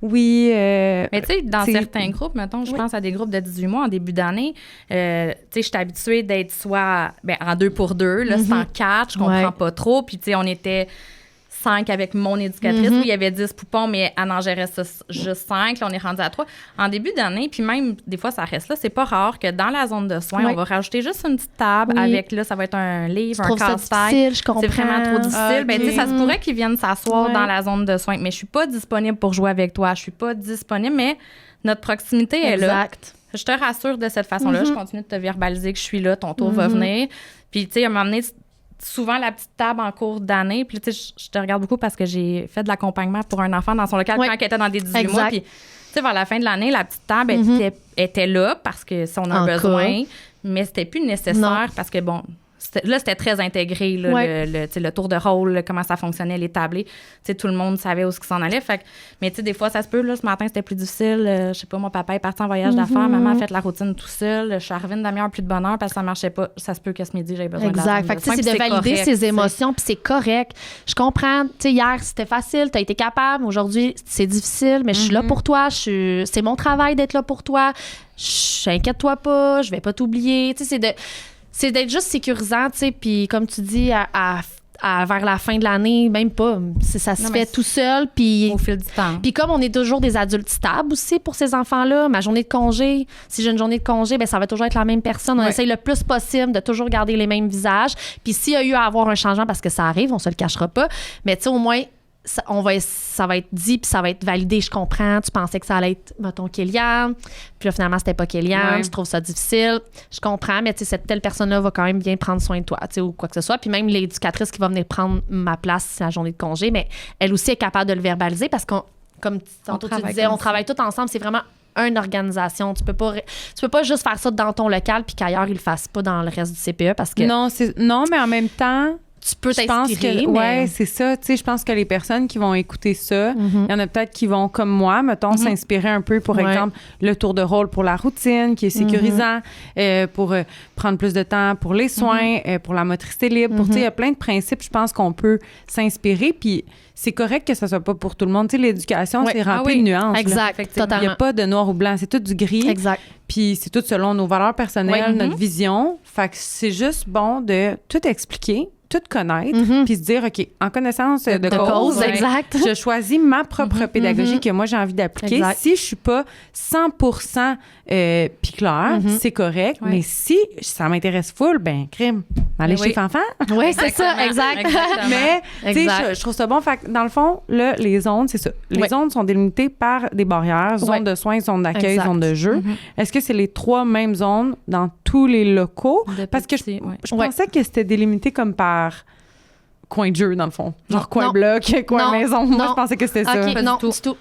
Oui. Mais tu sais, dans certains groupes, mettons, je pense à des groupes de 18 mois en début d'année, tu sais, je suis habituée d'être soit en 2 pour 2, là, c'est en 4, je comprends pas trop. Puis tu sais, on était 5 avec mon éducatrice. Oui, il y avait 10 poupons, mais elle en gérait ça juste 5. Là, on est rendu à 3. En début d'année, puis même, des fois, ça reste là. C'est pas rare que dans la zone de soins, on va rajouter juste une petite table avec, là, ça va être un livre, un casse-tête. C'est vraiment trop difficile. Ben, tu sais, ça se pourrait qu'ils viennent s'asseoir dans la zone de soins, mais je suis pas disponible pour jouer avec toi. Je suis pas disponible, mais notre proximité est là. Exact. Je te rassure de cette façon-là. Je continue de te verbaliser que je suis là. Ton tour va venir. Puis, tu sais, à un moment donné, souvent la petite table en cours d'année. Puis, tu sais, je te regarde beaucoup parce que j'ai fait de l'accompagnement pour un enfant dans son local quand elle était dans des 18 mois. Puis, tu sais, vers la fin de l'année, la petite table était là parce que si on a un besoin, mais c'était plus nécessaire parce que, bon, c'était très intégré, là, le tour de rôle, là, comment ça fonctionnait, les tablés. Tout le monde savait où ce qui s'en allait. Fait que, mais des fois, ça se peut. Là, ce matin, c'était plus difficile. Je sais pas, mon papa est parti en voyage d'affaires. Maman a fait la routine tout seul. Je suis arrivée une demi-heure plus de bonne heure parce que ça marchait pas. Ça se peut que ce midi, j'avais besoin de la Fait que c'est de valider ses émotions, puis c'est correct. Je comprends. Hier, c'était facile. Tu as été capable. Aujourd'hui, c'est difficile, mais je suis là pour toi. C'est mon travail d'être là pour toi. Inquiète-toi pas. Je vais pas t'oublier. C'est d'être juste sécurisant, tu sais, puis comme tu dis, vers la fin de l'année, même pas, ça se fait tout seul, puis au fil du temps. Puis comme on est toujours des adultes stables aussi pour ces enfants-là, ma journée de congé, si j'ai une journée de congé, ben ça va toujours être la même personne. On essaye le plus possible de toujours garder les mêmes visages. Puis s'il y a eu à avoir un changement, parce que ça arrive, on se le cachera pas, mais tu sais, au moins, ça va être dit, puis ça va être validé. Je comprends. Tu pensais que ça allait être, mettons, Kéliane. Puis là, finalement, c'était pas Kéliane. Je trouve ça difficile. Je comprends, mais tu sais, cette telle personne-là va quand même bien prendre soin de toi, tu sais, ou quoi que ce soit. Puis même l'éducatrice qui va venir prendre ma place, c'est la journée de congé, mais elle aussi est capable de le verbaliser parce qu'on, comme tantôt tu disais, on travaille tous ensemble. C'est vraiment une organisation. Tu peux pas juste faire ça dans ton local puis qu'ailleurs, ils le fassssent pas dans le reste du CPE parce que... Non, mais en même temps... Tu peux t'inspirer, mais... Oui, c'est ça. Tu sais, je pense que les personnes qui vont écouter ça, il y en a peut-être qui vont, comme moi, mettons, s'inspirer un peu, pour exemple, le tour de rôle pour la routine, qui est sécurisant, pour prendre plus de temps pour les soins, pour la motricité libre. Tu sais, il y a plein de principes, je pense, qu'on peut s'inspirer. Puis c'est correct que ça soit pas pour tout le monde. Tu sais, l'éducation, c'est rempli de nuances. Exact, totalement. Il n'y a pas de noir ou blanc, c'est tout du gris. Exact. Puis c'est tout selon nos valeurs personnelles, notre vision. Fait que c'est juste bon de tout expliquer, tout connaître, puis se dire, OK, en connaissance de cause, exact. Je choisis ma propre pédagogie que moi, j'ai envie d'appliquer. Exact. Si je suis pas 100% puis claire, c'est correct, mais si ça m'intéresse full, ben crime, aller chez Fanfan. Oui, c'est ça, exact. Mais, tu sais, je trouve ça bon. Fait que, dans le fond, là, les zones, c'est ça. Les zones sont délimitées par des barrières, zone de soins, zone d'accueil, zone de jeu. Est-ce que c'est les 3 mêmes zones dans tous les locaux? Parce que je pensais que c'était délimité comme par coin de jeu, dans le fond. Genre coin bloc, coin maison. Moi, je pensais que c'était ça. Pas non, du tout.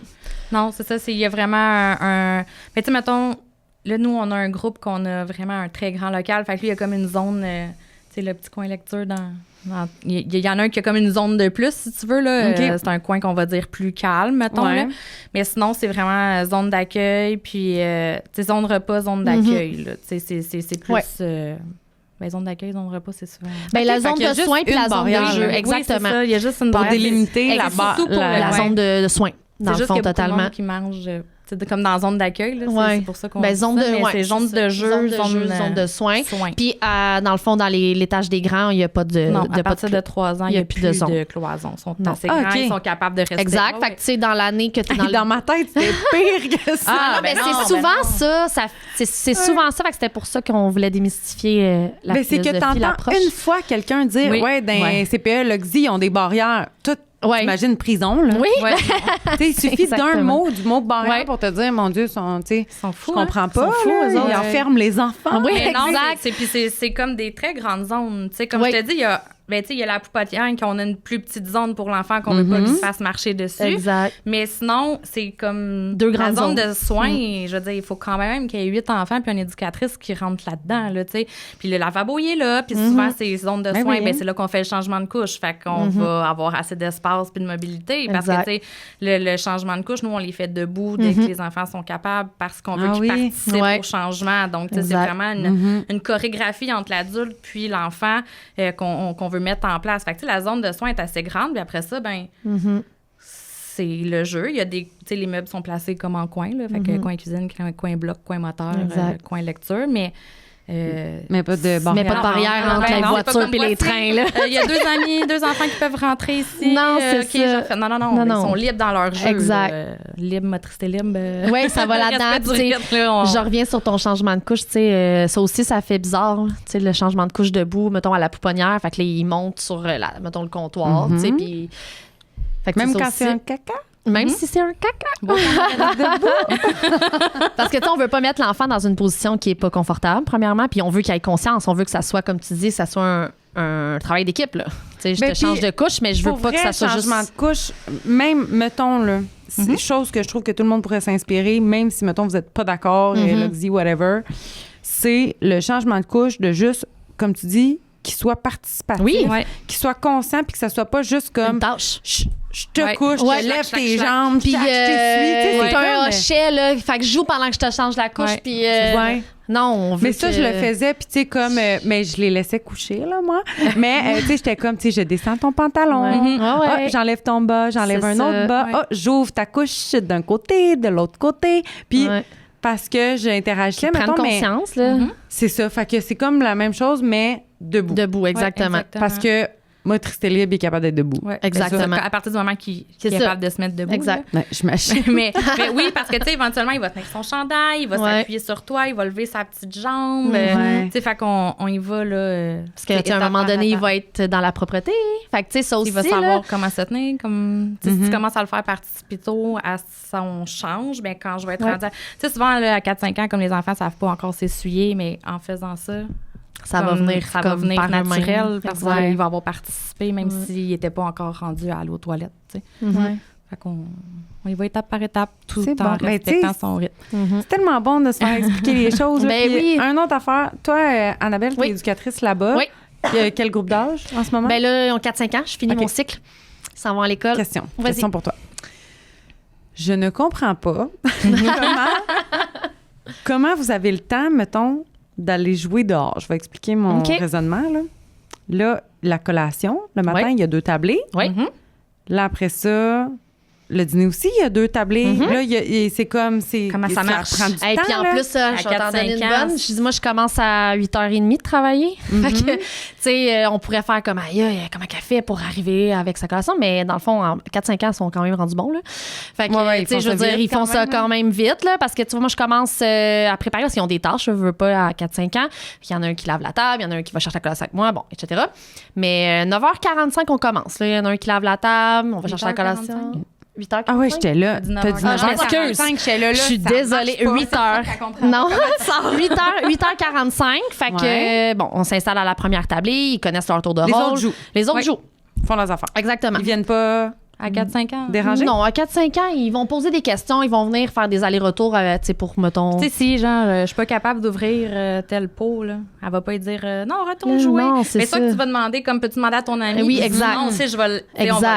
Non, c'est ça. Il y a vraiment un... Mais tu sais, mettons, là, nous, on a un groupe qu'on a vraiment un très grand local. Fait que lui, il y a comme une zone, tu sais, le petit coin lecture il y en a un qui a comme une zone de plus, si tu veux, là. C'est un coin qu'on va dire plus calme, mettons, là. Mais sinon, c'est vraiment zone d'accueil, puis, tu sais, zone repas, zone d'accueil, là. Tu sais, c'est plus... Ben, zone d'accueil, zone repas, c'est souvent... Ben, la zone de soins puis la zone de jeu, exactement. Oui, il y a juste une pour délimiter la zone de soins, dans le fond, totalement. C'est juste qu'il y a beaucoup de monde qui mange... comme dans la zone d'accueil, là, c'est pour ça qu'on dit zone ça, c'est zone de jeu, zone de soins. Puis, dans le fond, dans l'étage des grands, il n'y a pas de... Non, à partir de 3 ans, il n'y a plus de cloison. Ils sont assez grands, ils sont capables de rester. Exact. Fait que, tu sais, dans l'année que tu es dans ma tête, c'était pire que ça. C'est souvent ça. C'est souvent ça. Fait que c'était pour ça qu'on voulait démystifier la philosophie, c'est que t'entends une fois quelqu'un dire, dans CPE, l'Oxy, ils ont des barrières. T'imagines une prison, là. Oui. Il suffit du mot barrière pour te dire, mon Dieu, ils sont fous. Je comprends pas. Ils enferment les enfants. Oui, exact. Puis c'est comme des très grandes zones. T'sais, comme je te dis, il y a la poupotière qu'on a une plus petite zone pour l'enfant qu'on veut pas qu'il se fasse marcher dessus. Exact. Mais sinon, c'est comme 2 grandes zones de soins. Je veux dire, il faut quand même qu'il y ait 8 enfants puis une éducatrice qui rentre là-dedans, là, tu sais. Puis le lavabo, il est là. Puis souvent, ces zones de soins, c'est là qu'on fait le changement de couche. Fait qu'on va avoir assez d'espace puis de mobilité. Parce que, tu sais, le changement de couche, nous, on les fait debout dès que les enfants sont capables parce qu'on veut qu'ils participent au changement. Donc, tu sais, c'est vraiment une chorégraphie entre l'adulte puis l'enfant qu'on veut mettre en place. Fait que, tu sais, la zone de soins est assez grande, puis après ça, c'est le jeu. Il y a des... Tu sais, les meubles sont placés comme en coin, là. Fait que coin cuisine, coin bloc, coin moteur, coin lecture, mais pas de barrière entre les voitures et les trains, là. Il y a 2 enfants qui peuvent rentrer ici. Non, c'est ça. Non. Ils sont libres dans leur jeu. Exact. Libre, motricité libre. Oui, ça va là-dedans. Je reviens sur ton changement de couche. Tu sais, ça aussi, ça fait bizarre. Tu sais, le changement de couche debout, mettons, à la pouponnière. Fait que là, ils montent sur, mettons, le comptoir. Tu sais, puis... Même quand c'est un caca? Même si c'est un caca. Bon, parce que, tu sais, on veut pas mettre l'enfant dans une position qui est pas confortable, premièrement, puis on veut qu'il ait conscience. On veut que ça soit, comme tu dis, ça soit un travail d'équipe, là. Tu sais, je te change de couche, mais je veux pas que ça soit juste... changement de couche, même, mettons, là, c'est des choses que je trouve que tout le monde pourrait s'inspirer, même si, mettons, vous êtes pas d'accord, Loxy, whatever, c'est le changement de couche de juste, comme tu dis, qu'il soit participatif, qu'il soit conscient, puis que ça soit pas juste comme... Une tâche. Je te couche, je te lève tes jambes, puis je t'essuie. C'est un hochet, là. Fait que je joue pendant que je te change la couche, puis... Non, on veut mais ça, je le faisais, puis tu sais, comme... mais je les laissais coucher, là, moi. Mais, tu sais, j'étais comme, tu sais, je descends ton pantalon. J'enlève ton bas, j'enlève un autre bas. J'ouvre ta couche d'un côté, de l'autre côté. Puis... Parce que j'interagissais, mettons, conscience, là. C'est ça. Fait que c'est comme la même chose, mais debout. Debout, exactement. Parce que motricité libre et capable d'être debout. Ouais, Exactement. À partir du moment qu'il C'est est ça. capable de se mettre debout. Exact. Ouais, j'imagine. mais oui, parce que, tu sais, éventuellement, il va tenir son chandail, il va s'appuyer sur toi, il va lever sa petite jambe. Ouais. Tu sais, fait qu'on on y va, là. Parce qu'à un moment donné, il va être dans la propreté. Fait que, tu sais, ça aussi, Il va savoir là, comment se tenir. Comme, si tu commences à le faire participer tôt à son change, bien, quand je vais être rendue... Tu sais, souvent, là, à 4-5 ans, comme les enfants ne savent pas encore s'essuyer, mais en faisant ça... ça va venir par naturel eux-mêmes. parce Exact. qu'il va avoir participé, même s'il n'était pas encore rendu à aller aux toilettes. Tu sais. Mhm. Fait qu'on on y va étape par étape, tout C'est en bon. Ben, respectant tu sais, son rythme. C'est tellement bon de se faire expliquer les choses. là. Ben Puis, oui. Un autre affaire. Toi, Annabelle, tu es Oui. éducatrice là-bas. Oui. Quel groupe d'âge en ce moment? Ben là, ils ont 4-5 ans, je finis OK. mon cycle. Ils s'en vont à l'école. Question. Vas-y. Question pour toi. Je ne comprends pas comment vous avez le temps, mettons, d'aller jouer dehors. Je vais expliquer mon OK. raisonnement. Là, la collation, le matin, Oui. il y a 2 tablés. Oui. Là, après ça, le dîner aussi, il y a 2 tablés. Là, c'est comme... Comment ça marche? prend du Et temps, puis en là. plus, je vais t'en 4-5 donner une ans, bonne. Je dis, moi, je commence à 8h30 de travailler. Fait que, tu sais, on pourrait faire comme, aïe, comment qu'elle fait pour arriver avec sa collation. Mais dans le fond, en 4-5 ans, ils sont quand même rendus bons, là. Fait que, Ouais, tu sais, ils je veux font ça dire, vite ils font quand ça même, quand même vite, là. Parce que, tu vois, moi, je commence à préparer parce qu'ils ont des tâches, je veux pas, à 4-5 ans. Il y en a un qui lave la table, il y en a un qui va chercher la collation avec moi, bon, etc. Mais 9h45, on commence. Là, il y en a un qui lave la table, on va chercher la collation. 8h45. Ah oui, j'étais là. 19 T'as dit heures. Ah, je m'excuse. 9h45, j'étais là. Je suis désolée, 8 heures. Non, 8h45. Fait que, Ouais. bon, on s'installe à la première tablée, ils connaissent leur tour de Les rôle. autres jouent. Les autres Ouais. jouent. Font leurs affaires. Exactement. Ils viennent pas À 4-5 ans. déranger? Non, à 4-5 ans, ils vont poser des questions, ils vont venir faire des allers-retours, tu sais, pour, mettons... Tu sais, si, genre, je suis pas capable d'ouvrir tel pot, là, elle va pas dire non, retourne jouer. Non, c'est mais ça ça. que tu vas demander, comme peux-tu demander à ton ami? Oui, qui dit exact. Non, tu sais, on va le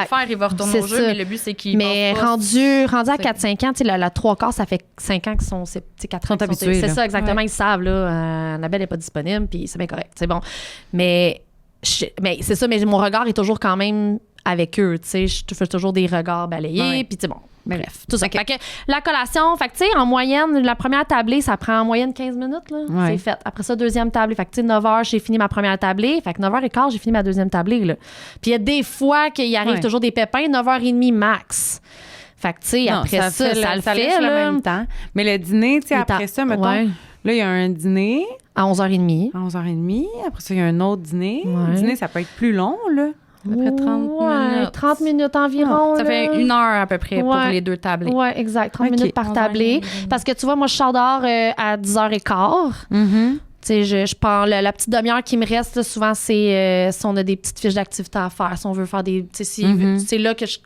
faire, il va retourner C'est au jeu, ça. mais le but, c'est qu'il Mais passe pas. rendu à C'est- 4-5 ans, tu sais, la 3/4, ça fait 5 ans qu'ils sont... C'est 4 ans Sont qu'ils habitués, C'est là. ça, exactement. Ouais. Ils savent, là. Annabelle n'est pas disponible, puis c'est bien correct. C'est bon. Mais c'est ça, mais mon regard est toujours quand même avec eux, tu sais. Je fais toujours des regards balayés, Ouais. puis tu sais, bon, bref, tout ça. Fait que la collation, fait que tu sais, en moyenne, la première tablée, ça prend en moyenne 15 minutes, là. Ouais. C'est fait. Après ça, deuxième tablée. Fait que tu sais, 9h, j'ai fini ma première tablée. Fait que 9h15, j'ai fini ma deuxième tablée, là. Puis il y a des fois qu'il arrive Ouais. toujours des pépins, 9h30 max. Fait que, tu sais, Non, après ça, ça le fait, laisse le là. même temps. Mais le dîner, tu sais, Il est après à- ça, mettons, ouais. là, il y a un dîner À 11h30. à 11h30. Après ça, il y a un autre dîner. Ouais. Le dîner, ça peut être plus long, là. À peu près 30 minutes. 30 minutes environ. Ça fait là. 1 heure à peu près pour Ouais. les 2 tablés. Oui, exact. 30 OK. minutes par 11h30. tablée. Parce que tu vois, moi, je sors dehors à 10h15. Mm-hmm. Tu sais, je pars la petite demi-heure qui me reste, là, souvent, c'est si on a des petites fiches d'activité à faire, si on veut faire des. Tu sais, c'est là que je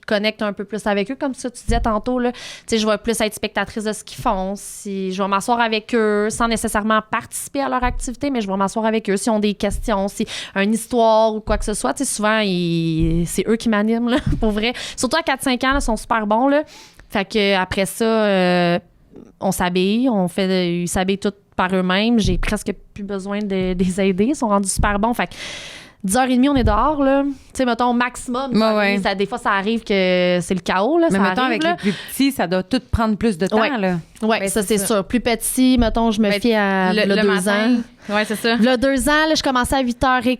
connecte un peu plus avec eux, comme ça, tu disais tantôt, là. Tu sais, je vais plus être spectatrice de ce qu'ils font. Si je vais m'asseoir avec eux sans nécessairement participer à leur activité, mais je vais m'asseoir avec eux. Si ont des questions, si une histoire ou quoi que ce soit, tu sais, souvent, c'est eux qui m'animent, là, pour vrai. Surtout à 4-5 ans, là, ils sont super bons, là. Fait que après ça, on s'habille, ils s'habillent tous par eux-mêmes. J'ai presque plus besoin de les aider. Ils sont rendus super bons. Fait que 10h30, on est dehors, là. Tu sais, mettons, maximum. 10h30, Ouais. ça, des fois, ça arrive que c'est le chaos, là. Mais ça mettons, arrive, avec là. les plus petits, ça doit tout prendre plus de temps, Ouais. là. Ouais, Ben, ça, c'est c'est ça. sûr. Plus petit, mettons, je me Ben, fie à le 2 matin. ans. Oui, c'est ça. Là, 2 ans, là, je commençais à 8h15,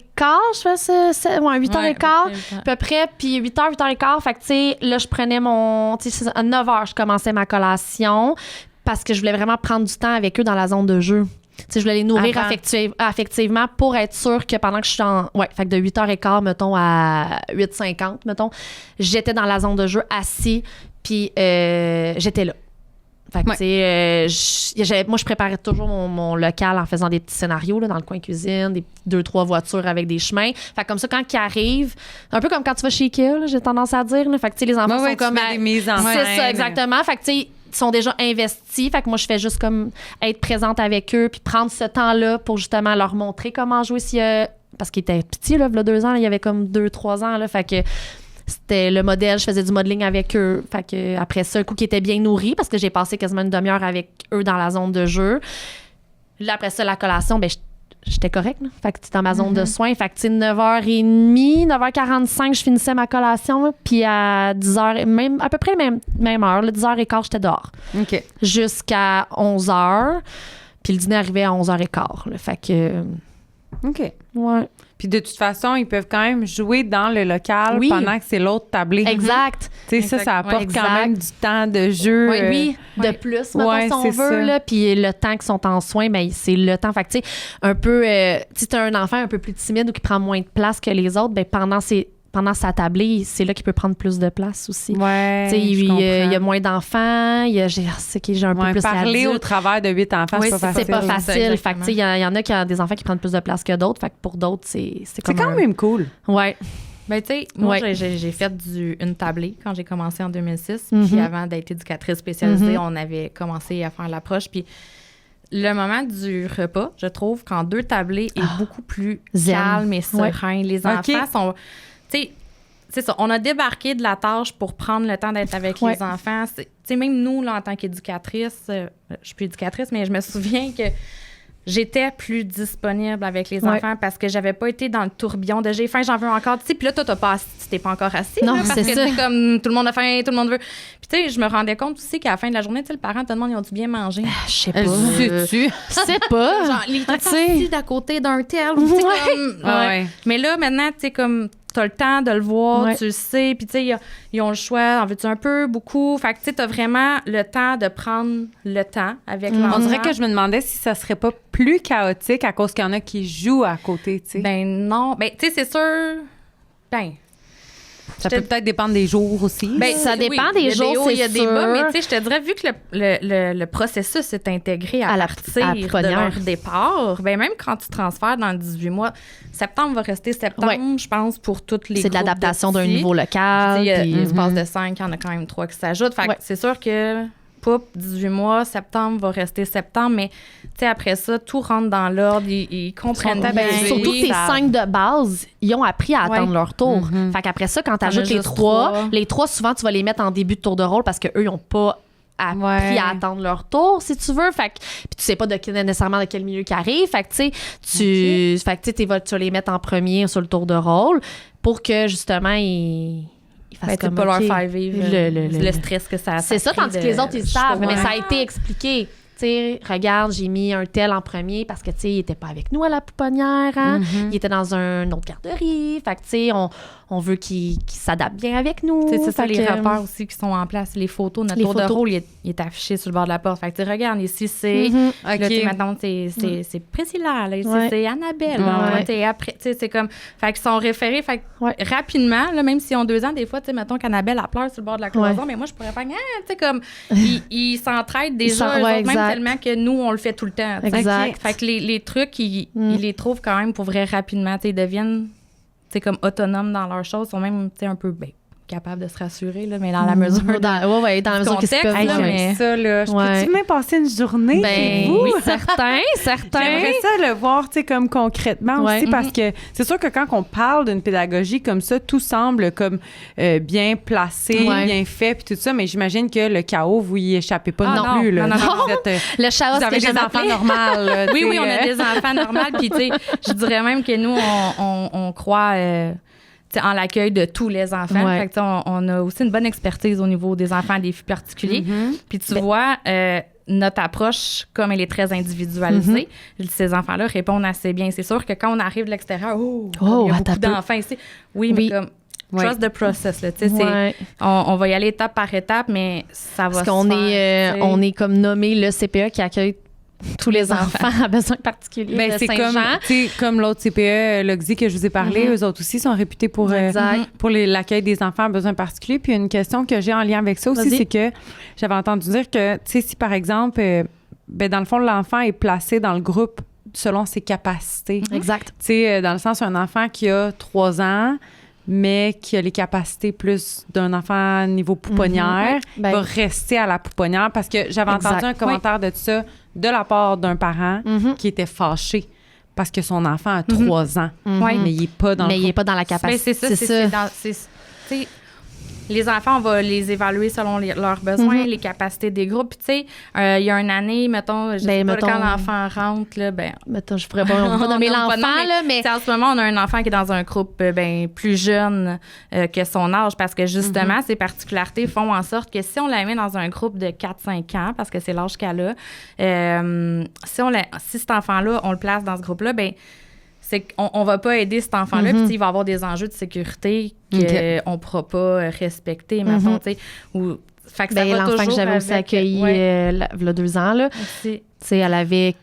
je fais ça. Ouais, 8h15. À peu près, puis 8h, 8h15. Fait que, tu sais, là, je prenais mon. Tu sais, à 9h, je commençais ma collation parce que je voulais vraiment prendre du temps avec eux dans la zone de jeu. Tu sais, je voulais les nourrir Avant. affectivement pour être sûre que pendant que je suis en. Ouais, fait que de 8h15, mettons, à 8h50, mettons, j'étais dans la zone de jeu assis, puis j'étais là. Fait que, Ouais. tu sais, moi, je préparais toujours mon local en faisant des petits scénarios là, dans le coin cuisine, des 2-3 voitures avec des chemins. Fait que comme ça, quand ils arrivent, un peu comme quand tu vas chez Ikea, là, j'ai tendance à dire. Là, fait que, tu sais, les enfants Ouais, sont comme. tu fais des mises en C'est scène. ça, exactement. Fait que, tu sais, ils sont déjà investis. Fait que moi, je fais juste comme être présente avec eux puis prendre ce temps-là pour justement leur montrer comment jouer parce qu'ils étaient petits, là, il y a 2 ans, là, il y avait comme 2-3 ans, là. Fait que c'était le modèle, je faisais du modeling avec eux. Fait que après ça, le coup qui était bien nourri parce que j'ai passé quasiment une demi-heure avec eux dans la zone de jeu. Là, après ça, la collation, ben j'étais correcte, là. Fait que c'était dans ma zone de soins. Fait que, tu sais, 9h30, 9h45, je finissais ma collation, là. Puis à 10h, même, à peu près même heure, là, 10h15, j'étais dehors. OK. Jusqu'à 11h. Puis le dîner arrivait à 11h15, là. Fait que OK. Ouais. Puis de toute façon, ils peuvent quand même jouer dans le local pendant que c'est l'autre tablé. Exact. Tu sais, ça apporte quand même du temps de jeu. Oui, de plus, mettons, si on veut. Là, puis le temps qu'ils sont en soins, ben, c'est le temps. Fait que, tu sais, un peu, si tu as un enfant un peu plus timide ou qui prend moins de place que les autres, ben, pendant sa tablée, c'est là qu'il peut prendre plus de place aussi. Ouais, il y a moins d'enfants, j'ai un peu plus parler d'adultes. au travers de 8 enfants, c'est pas facile. C'est pas facile. Fait que, il y en a qui ont des enfants qui prennent plus de place que d'autres. Fait que pour d'autres, c'est quand même cool. Ouais. Ben, tu sais, moi, j'ai fait une tablée quand j'ai commencé en 2006. Puis avant d'être éducatrice spécialisée, on avait commencé à faire l'approche. Puis le moment du repas, je trouve qu'en 2 tablés est beaucoup plus calme et serein. Les enfants sont... Tu sais, c'est ça. On a débarqué de la tâche pour prendre le temps d'être avec les enfants. Tu sais, même nous, là, en tant qu'éducatrice, je suis plus éducatrice, mais je me souviens que j'étais plus disponible avec les enfants parce que j'avais pas été dans le tourbillon de j'ai faim, j'en veux encore. Tu sais, puis là, toi, tu t'es pas encore assis. Non, là, parce c'est que c'est comme tout le monde a faim, tout le monde veut. Puis tu sais, je me rendais compte aussi qu'à la fin de la journée, tu sais, le parent te demande ils ont-tu bien mangé. Je sais pas. Sais-tu? Je sais pas. Genre, il était assis d'à côté d'un tel. Tu sais, comme, mais là, maintenant, tu sais, comme t'as le temps de le voir, tu le sais, puis tu sais, ils ont le choix, en veux-tu un peu, beaucoup. Fait que tu sais, t'as vraiment le temps de prendre le temps avec l'enfant. On dirait que je me demandais si ça serait pas plus chaotique à cause qu'il y en a qui jouent à côté, tu sais. Ben non. Ben, tu sais, c'est sûr... Ben... Ça peut peut-être dépendre des jours aussi. Ben, ça dépend des jours, il y a c'est des bas, sûr. mais tu sais, je te dirais, vu que le processus est intégré à partir de leur départ, ben même quand tu transfères dans 18 mois, septembre va rester septembre, je pense, pour toutes les c'est de l'adaptation d'un niveau local. Il y a une espace de 5, il y en a quand même 3 qui s'ajoutent. Fait que c'est sûr que... 18 mois, septembre va rester septembre, mais tu sais, après ça, tout rentre dans l'ordre, ils comprennent bien. Surtout tes 5 de base, ils ont appris à attendre leur tour. Fait qu'après ça, quand tu ajoutes les 3, souvent, tu vas les mettre en début de tour de rôle parce qu'eux, ils n'ont pas appris à attendre leur tour, si tu veux. Fait que, puis tu sais pas nécessairement de quel milieu qui arrive. Fait que tu sais, tu vas les mettre en premier sur le tour de rôle pour que, justement, ils tu peux pas leur faire vivre le stress que ça a. C'est ça, tandis que les autres, ils savent. Mais ça a été expliqué. Tu sais, regarde, j'ai mis un tel en premier parce que, tu sais, il était pas avec nous à la pouponnière. Hein? Il était dans une autre garderie. Fait que, tu sais, on veut qu'il s'adapte bien avec nous. C'est ça, les repères aussi qui sont en place. Les photos, notre tour de rôle, il est affiché sur le bord de la porte. Fait que, tu sais, regarde, ici, c'est... Là, maintenant, c'est Priscilla, là, ici, c'est Annabelle. Après, tu sais, c'est comme... Fait qu'ils sont référés. Fait que, rapidement, là, même s'ils ont 2 ans, des fois, tu sais, mettons qu'Annabelle, elle pleure sur le bord de la cloison, mais moi, je pourrais faire... tu sais, comme... Ils s'entraident déjà, même tellement que nous, on le fait tout le temps. Exact. Fait que les trucs, ils les trouvent quand même pour vrai rapidement. Tu sais, ils deviennent... c'est comme autonomes dans leurs choses, sont même un peu capables de se rassurer, là, mais dans la mesure dans la mesure qu'ils peuvent. Mais ça, là, je peux-tu même passer une journée chez vous? Oui, certain. J'aimerais ça le voir, tu sais, comme concrètement aussi, parce que c'est sûr que quand on parle d'une pédagogie comme ça, tout semble comme bien placé, bien fait, puis tout ça, mais j'imagine que le chaos, vous y échappez pas non plus. Là. Non. Le chaos, vous avez des enfants normaux. Oui, on a des enfants normaux, puis tu sais, je dirais même que nous, on croit... en l'accueil de tous les enfants. Fait que, on a aussi une bonne expertise au niveau des enfants défis particuliers. Puis tu vois, notre approche, comme elle est très individualisée, ces enfants-là répondent assez bien. C'est sûr que quand on arrive de l'extérieur, il y a beaucoup d'enfants ici. Oui, mais comme... Trust the process. Là, on va y aller étape par étape, mais ça va se faire. On est comme nommé le CPE qui accueille tous les enfants à besoins particuliers de c'est Saint-Jean. comme l'autre CPE, l'Oxy que je vous ai parlé, eux autres aussi sont réputés pour l'accueil des enfants à besoins particuliers. Puis une question que j'ai en lien avec ça aussi, c'est que j'avais entendu dire que, tu sais, si par exemple, dans le fond, l'enfant est placé dans le groupe selon ses capacités. Exact. Tu sais, dans le sens, un enfant qui a 3 ans, mais qui a les capacités plus d'un enfant niveau pouponnière, va rester à la pouponnière parce que j'avais entendu un commentaire de ça de la part d'un parent qui était fâché parce que son enfant a 3 ans, mais il n'est pas dans il est pas dans la capacité. Mais c'est ça. Les enfants, on va les évaluer selon leurs besoins, les capacités des groupes. Puis, tu sais, il y a une année, mettons, je sais pas, quand l'enfant rentre, là, mettons, je pourrais pas nommer l'enfant, là, mais... En ce moment, on a un enfant qui est dans un groupe, plus jeune que son âge, parce que, justement, ses particularités font en sorte que si on la met dans un groupe de 4-5 ans, parce que c'est l'âge qu'elle a, si cet enfant-là, on le place dans ce groupe-là, c'est qu'on va pas aider cet enfant-là, puis il va avoir des enjeux de sécurité qu'on ne pourra pas respecter, mettons, tu sais. Fait que ça va l'enfant toujours que j'avais aussi accueilli il y a 2 ans, là, elle avait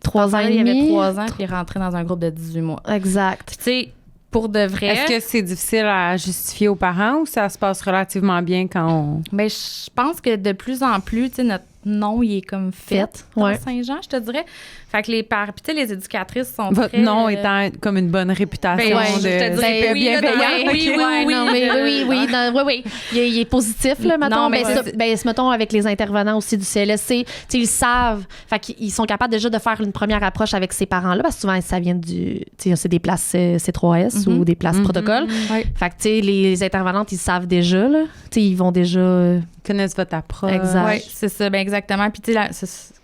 3 ans et demi. Il avait 3 ans, puis il est rentré dans un groupe de 18 mois. Exact. Puis tu sais, pour de vrai... Est-ce que c'est difficile à justifier aux parents ou ça se passe relativement bien quand on... Bien, je pense que de plus en plus, tu sais, notre nom, il est comme fait dans Saint-Jean, je te dirais. Fait que les parents, puis tu sais, les éducatrices sont Votre nom étant comme une bonne réputation je te dirais oui. Il est positif, là, mettons. Mettons, avec les intervenants aussi du CLSC, tu sais, ils savent. Fait qu'ils sont capables déjà de faire une première approche avec ces parents-là, parce que souvent, ça vient tu sais, c'est des places C3S ou des places protocole. Fait que, tu sais, les intervenantes, ils savent déjà, là. Tu sais, ils vont déjà... connaissent votre approche. Exact. Oui, c'est ça, bien exactement. Puis, tu sais,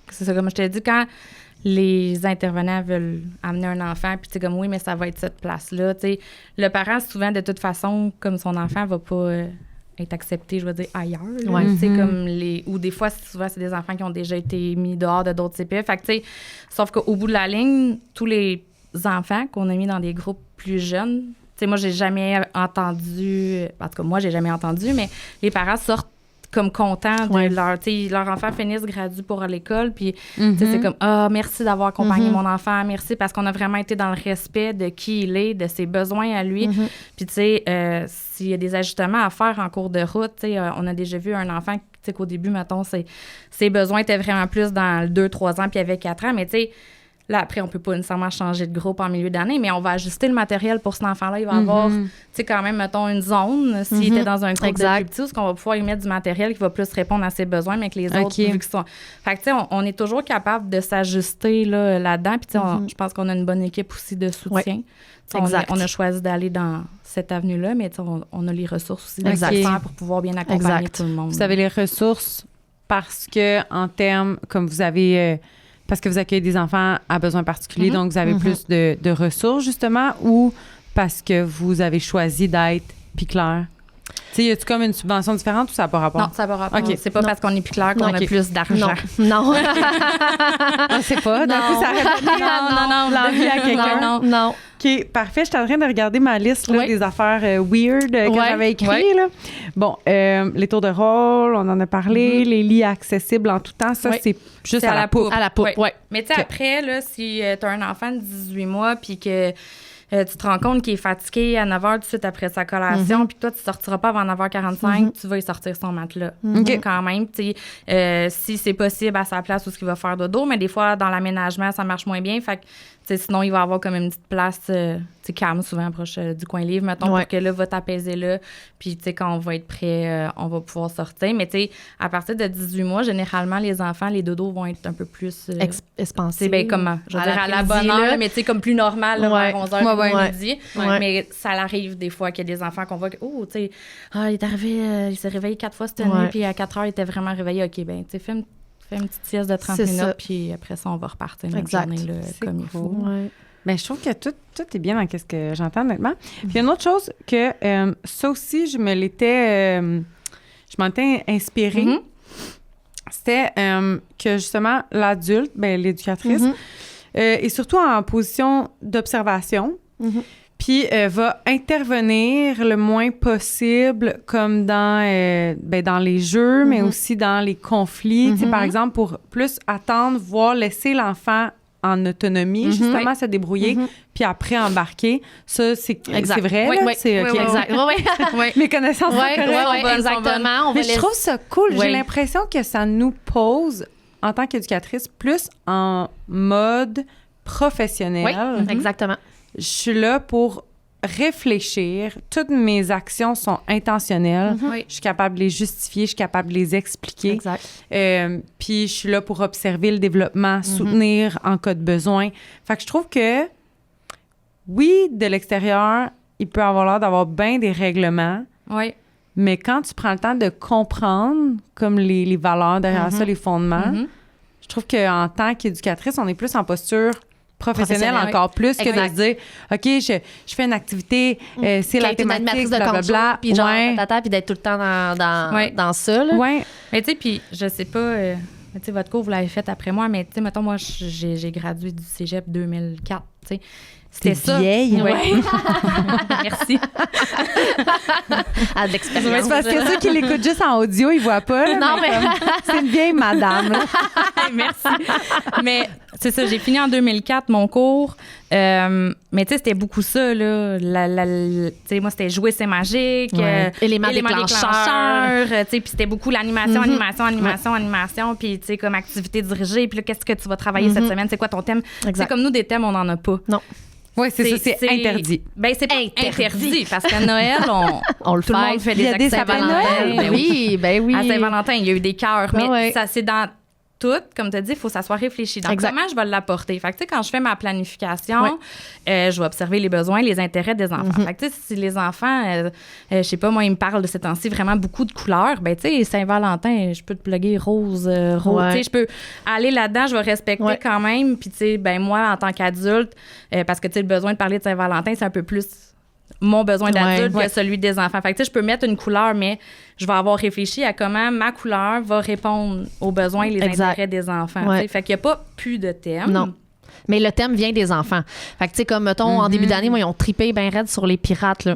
c'est ça, comme je te dit, quand les intervenants veulent amener un enfant, puis tu sais, comme oui, mais ça va être cette place-là, tu sais, le parent, souvent, de toute façon, comme son enfant va pas être accepté, je veux dire, ailleurs, là, tu sais, comme ou des fois, souvent, c'est des enfants qui ont déjà été mis dehors de d'autres CPE, fait que, tu sais, sauf qu'au bout de la ligne, tous les enfants qu'on a mis dans des groupes plus jeunes, tu sais, moi, j'ai jamais entendu, en tout cas, moi, j'ai jamais entendu, mais les parents sortent comme contents de leur enfant finisse, gradue pour l'école, puis c'est comme merci d'avoir accompagné mon enfant, merci parce qu'on a vraiment été dans le respect de qui il est, de ses besoins à lui. Puis tu sais, s'il y a des ajustements à faire en cours de route, tu sais, on a déjà vu un enfant, tu sais, qu'au début, mettons, ses besoins étaient vraiment plus dans le 2-3 ans, puis il avait 4 ans, mais tu sais, là, après, on peut pas nécessairement changer de groupe en milieu d'année, mais on va ajuster le matériel pour cet enfant-là. Il va avoir, tu sais, quand même, mettons, une zone. S'il était dans un groupe de plus petit, où on va pouvoir y mettre du matériel qui va plus répondre à ses besoins, mais que les autres, vu qu'ils sont... Fait que, tu sais, on est toujours capable de s'ajuster là-dedans. Puis, tu sais, je pense qu'on a une bonne équipe aussi de soutien. On a choisi d'aller dans cette avenue-là, mais tu sais, on a les ressources aussi nécessaires pour pouvoir bien accompagner tout le monde. Vous avez les ressources parce que, en termes, comme vous avez... parce que vous accueillez des enfants à besoins particuliers, donc vous avez plus de ressources, justement, ou parce que vous avez choisi d'être Piclair? Tu sais, y a-tu comme une subvention différente ou ça n'a pas rapport? Non, ça n'a pas rapport. C'est pas parce qu'on est Piclair qu'on a plus d'argent. Non. On sait pas. D'un coup, ça non, l'envie à quelqu'un. Non. OK, parfait. Je suis en train de regarder ma liste là, des affaires weird que j'avais écrites. Là. Bon, les tours de rôle, on en a parlé. Les lits accessibles en tout temps, ça, c'est juste à la poupe. À la poupe, oui. Mais tu sais, après, là, si tu as un enfant de 18 mois puis que tu te rends compte qu'il est fatigué à 9h tout de suite après sa collation, puis toi, tu ne sortiras pas avant 9h45, tu vas y sortir son matelas. Quand même, tu sais, si c'est possible à sa place où ce qu'il va faire dodo, mais des fois, dans l'aménagement, ça marche moins bien. Fait que, sinon, il va avoir comme une petite place calme, souvent proche du coin livre, mettons, pour que là, va t'apaiser là. Puis, tu sais, quand on va être prêt, on va pouvoir sortir. Mais, tu sais, à partir de 18 mois, généralement, les enfants, les dodos vont être un peu plus... expansés. Ben, comme, je veux dire, à la bonne heure, mais tu sais, comme plus normal, là, vers 11h, midi. Mais ça arrive des fois qu'il y a des enfants qu'on voit que, tu sais, il est arrivé, il s'est réveillé 4 fois cette nuit, puis à 4h, il était vraiment réveillé. OK, ben, tu sais, fais une petite sieste de 30 minutes, puis après ça, on va repartir notre journée là, comme il faut. Bien, je trouve que tout est bien dans ce que j'entends, honnêtement. Puis il y a une autre chose que, ça aussi, je m'en étais inspirée. C'était que, justement, l'adulte, l'éducatrice, est surtout en position d'observation. Puis va intervenir le moins possible comme dans les jeux, mais aussi dans les conflits. Tu sais, par exemple, pour plus attendre, voir, laisser l'enfant en autonomie, justement, se débrouiller, puis après embarquer. Ça, c'est vrai, là? C'est OK. Exact. Mes connaissances sont correctes. Exactement. Mais je trouve ça cool. J'ai l'impression que ça nous pose, en tant qu'éducatrice, plus en mode professionnel. Oui, exactement. Je suis là pour réfléchir. Toutes mes actions sont intentionnelles. Je suis capable de les justifier, je suis capable de les expliquer. Exact. Puis je suis là pour observer le développement, soutenir en cas de besoin. Fait que je trouve que, oui, de l'extérieur, il peut avoir l'air d'avoir bien des règlements. Mais quand tu prends le temps de comprendre comme les valeurs derrière ça, les fondements, je trouve qu'en tant qu'éducatrice, on est plus en posture professionnelle encore plus que de se dire OK, je fais une activité, c'est la thématique, blablabla. Puis genre, puis d'être tout le temps dans ça. Là. Mais tu sais, puis je sais pas, tu sais, votre cours, vous l'avez fait après moi, mais tu sais, mettons, moi, j'ai gradué du cégep 2004. tu sais. C'était ça. Vieille. Ouais. Merci. À de l'expérience. C'est parce que ceux qui l'écoutent juste en audio, ils voient pas. Là, Non, mais... c'est une vieille madame. Là. Merci. Mais c'est ça, j'ai fini en 2004 mon cours. Mais tu sais, c'était beaucoup ça, là. Tu sais, moi, c'était jouer, c'est magique. Éléments déclencheurs. Tu sais, puis c'était beaucoup l'animation, animation. Puis, tu sais, comme activité dirigée. Puis là, qu'est-ce que tu vas travailler cette semaine? C'est quoi ton thème? C'est comme nous, des thèmes, on n'en a pas. Non. Oui, c'est ça, c'est interdit. Ben, c'est pas interdit parce qu'à Noël, on le tout le monde fait des actes Saint-Valentin. Ben oui. À Saint-Valentin, il y a eu des cœurs, mais ça, c'est dans tout, comme tu as dit, il faut s'asseoir réfléchi. Donc, comment je vais l'apporter? Fait que, tu sais, quand je fais ma planification, je vais observer les besoins, les intérêts des enfants. Fait que, tu sais, si les enfants, je sais pas, moi, ils me parlent de ces temps-ci vraiment beaucoup de couleurs, ben, tu sais, Saint-Valentin, je peux te plugger rose. Tu sais, je peux aller là-dedans, je vais respecter quand même. Puis, tu sais, ben, moi, en tant qu'adulte, parce que, tu sais, le besoin de parler de Saint-Valentin, c'est un peu plus mon besoin d'adulte que celui des enfants. Fait que, tu sais, je peux mettre une couleur, mais je vais avoir réfléchi à comment ma couleur va répondre aux besoins et les intérêts des enfants. Fait qu'il n'y a pas plus de thème. Non. Mais le thème vient des enfants. Fait que, tu sais, comme, mettons, en début d'année, moi, ils ont tripé bien raide sur les pirates, là.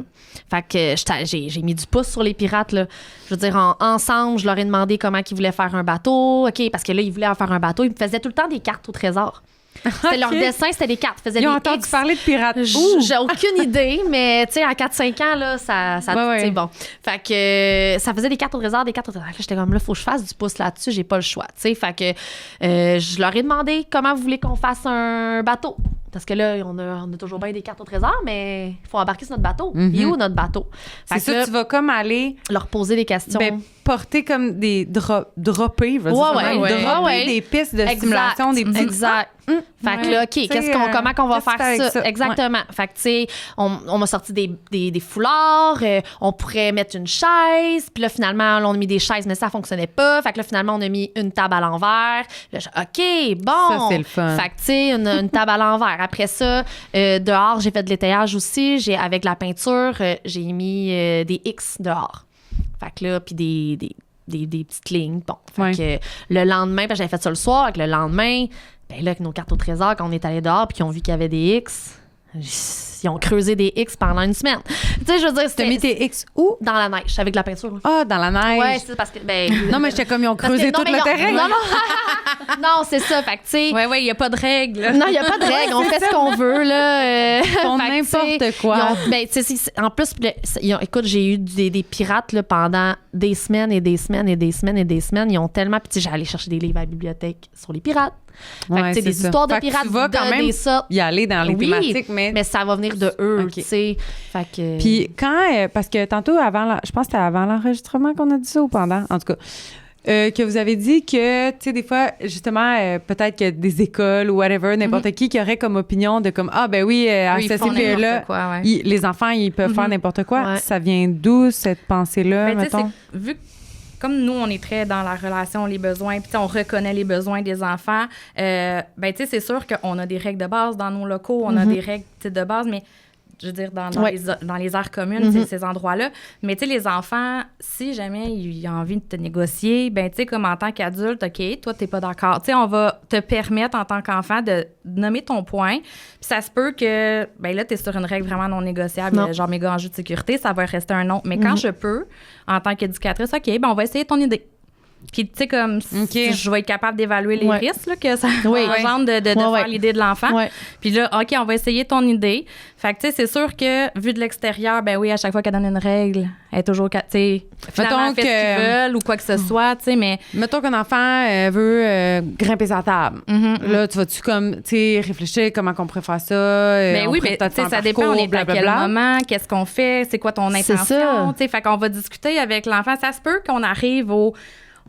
Fait que j'ai mis du pouce sur les pirates, là. Je veux dire, ensemble, je leur ai demandé comment ils voulaient faire un bateau. OK, parce que là, ils voulaient faire un bateau. Ils me faisaient tout le temps des cartes au trésor. C'était leur dessin, c'était des cartes. Ils ont entendu parler de pirates. J'ai aucune idée, mais tu sais, à 4-5 ans, là, ça c'est bon. Fait que ça faisait des cartes au trésor, Là, j'étais comme, là, faut que je fasse du pouce là-dessus, j'ai pas le choix, tu sais. Fait que je leur ai demandé comment vous voulez qu'on fasse un bateau. Parce que là, on a toujours bien des cartes au trésor, mais il faut embarquer sur notre bateau. Il est où notre bateau? C'est ça, tu vas comme aller... leur poser des questions. Ben, porter comme des dropper, dropper des pistes de stimulation, des petits... Exact. Fait que là, OK, comment qu'on va faire ça? Exactement. Fait que, tu sais, on m'a sorti des foulards, on pourrait mettre une chaise, puis là, finalement, on a mis des chaises, mais ça fonctionnait pas. Fait que là, finalement, on a mis une table à l'envers. Là, OK, bon. Ça, c'est le fun. Fait que, tu sais, une table à l'envers. Après ça, dehors, j'ai fait de l'étayage aussi. Avec la peinture, j'ai mis des X dehors. Fait que là, puis des petites lignes. Bon. Fait que le lendemain, parce que j'avais fait ça le soir, avec le lendemain, ben là, avec nos cartes au trésor, quand on est allé dehors puis qu'ils ont vu qu'il y avait des X, ils ont creusé des X pendant une semaine. Tu sais, je veux dire, c'était... T'as mis tes X où? Dans la neige, avec de la peinture. Ah, dans la neige. Ouais, c'est parce que... Ben, non, mais j'étais comme, ils ont creusé tout le terrain. Non, c'est ça. Fait que, tu sais... Ouais, il n'y a pas de règles. Non, il n'y a pas de règles. On fait ce qu'on veut, là. Font n'importe quoi. Ben, tu sais, en plus, écoute, j'ai eu des pirates, là, pendant des semaines et des semaines et des semaines et des semaines. Ils ont tellement... Puis, tu sais, j'allais chercher des livres à la bibliothèque sur les pirates. Fait que, tu sais, des histoires de pirates, tu vas quand même des sortes. y aller dans les thématiques, mais ça va venir de eux, tu sais. Fait que... Puis quand, parce que tantôt, je pense que c'était avant l'enregistrement qu'on a dit ça ou pendant, en tout cas, que vous avez dit que, tu sais, des fois, justement, peut-être que des écoles ou whatever, n'importe qui aurait comme opinion de comme, ah ben oui, à ce CPE-là, les enfants, ils peuvent faire n'importe quoi. Ça vient d'où, cette pensée-là, mettons? Vu que comme nous, on est très dans la relation, les besoins, puis on reconnaît les besoins des enfants, ben tu sais, c'est sûr qu'on a des règles de base dans nos locaux, on a des règles de base, mais je veux dire, dans les aires communes, ces endroits-là. Mais tu sais, les enfants, si jamais ils ont envie de te négocier, ben tu sais, comme en tant qu'adulte, OK, toi, t'es pas d'accord. Tu sais, on va te permettre en tant qu'enfant de nommer ton point. Puis ça se peut que, ben là, t'es sur une règle vraiment non négociable, genre méga enjeu de sécurité, ça va rester un non. Mais quand je peux, en tant qu'éducatrice, OK, ben on va essayer ton idée. Puis, tu sais, comme si je vais être capable d'évaluer les risques là, que ça engendre de faire l'idée de l'enfant. Puis là, OK, on va essayer ton idée. Fait que, tu sais, c'est sûr que, vu de l'extérieur, ben oui, à chaque fois qu'elle donne une règle, elle est toujours, tu sais, finalement, elle fait ce qu'ils veulent ou quoi que ce soit, tu sais, mais... Mettons qu'un enfant veut grimper sa table. Là, tu vas-tu comme, tu sais, réfléchir comment qu'on pourrait faire ça? Ben oui, mais tu sais, ça dépend, on est à quel moment, qu'est-ce qu'on fait, c'est quoi ton intention, tu sais. Fait qu'on va discuter avec l'enfant. Ça se peut qu'on arrive au...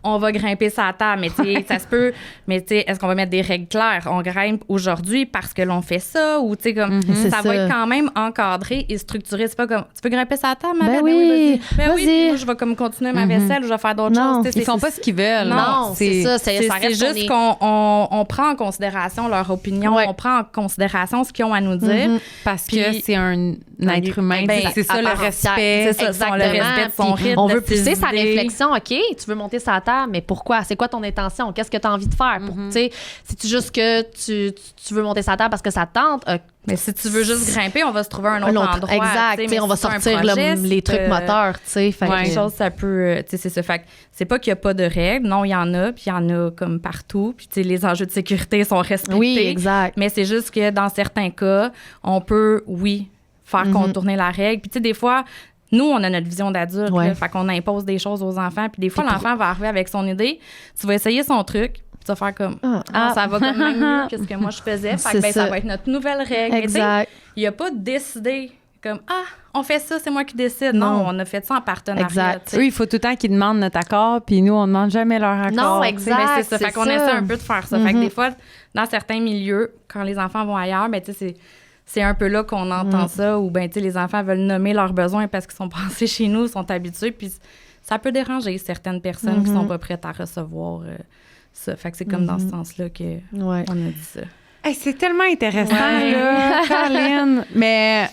On va grimper sa table, mais tu sais, ça se peut. Mais tu sais, est-ce qu'on va mettre des règles claires? On grimpe aujourd'hui parce que l'on fait ça, ou tu sais, comme ça va être quand même encadré et structuré. C'est pas comme, tu peux grimper sa table, ma belle? Oui, oui, moi, je vais comme continuer ma vaisselle ou je vais faire d'autres choses. Ils font pas ce qu'ils veulent. Non, c'est ça. C'est juste qu'on prend en considération leur opinion, on prend en considération ce qu'ils ont à nous dire. Parce que c'est un être humain. C'est ça, le respect. C'est ça, exactement. Le respect de son rythme. On veut pousser sa réflexion. OK, tu veux monter sa table, table, mais pourquoi? C'est quoi ton intention? Qu'est-ce que tu as envie de faire? Tu sais, c'est-tu juste que tu veux monter sa table parce que ça te tente? Mais si tu veux juste grimper, on va se trouver un autre endroit. Exact. On va sortir les trucs moteurs. Quelque chose, ça peut... c'est ça. Fait que c'est pas qu'il n'y a pas de règles. Non, il y en a, puis il y en a comme partout. Puis les enjeux de sécurité sont respectés. Oui, exact. Mais c'est juste que dans certains cas, on peut, faire contourner la règle. Puis des fois... Nous, on a notre vision d'adulte, fait qu'on impose des choses aux enfants. Puis des fois, l'enfant va arriver avec son idée, tu vas essayer son truc, puis tu vas faire comme ça va quand même mieux que ce que moi je faisais. Fait que ça va être notre nouvelle règle. Exact. Il n'y a pas de décider comme on fait ça, c'est moi qui décide. Non, on a fait ça en partenariat. Exact. Eux, il faut tout le temps qu'ils demandent notre accord, puis nous, on ne demande jamais leur accord. Non, exact. Ben, c'est ça. Fait qu'on essaie un peu de faire ça. Fait que des fois, dans certains milieux, quand les enfants vont ailleurs, ben tu sais, c'est un peu là qu'on entend ça, où ben, les enfants veulent nommer leurs besoins parce qu'ils sont passés chez nous, sont habitués, puis ça peut déranger certaines personnes qui sont pas prêtes à recevoir ça. Fait que c'est comme dans ce sens-là qu'on a dit ça. Hey, c'est tellement intéressant, là, Caroline. Mais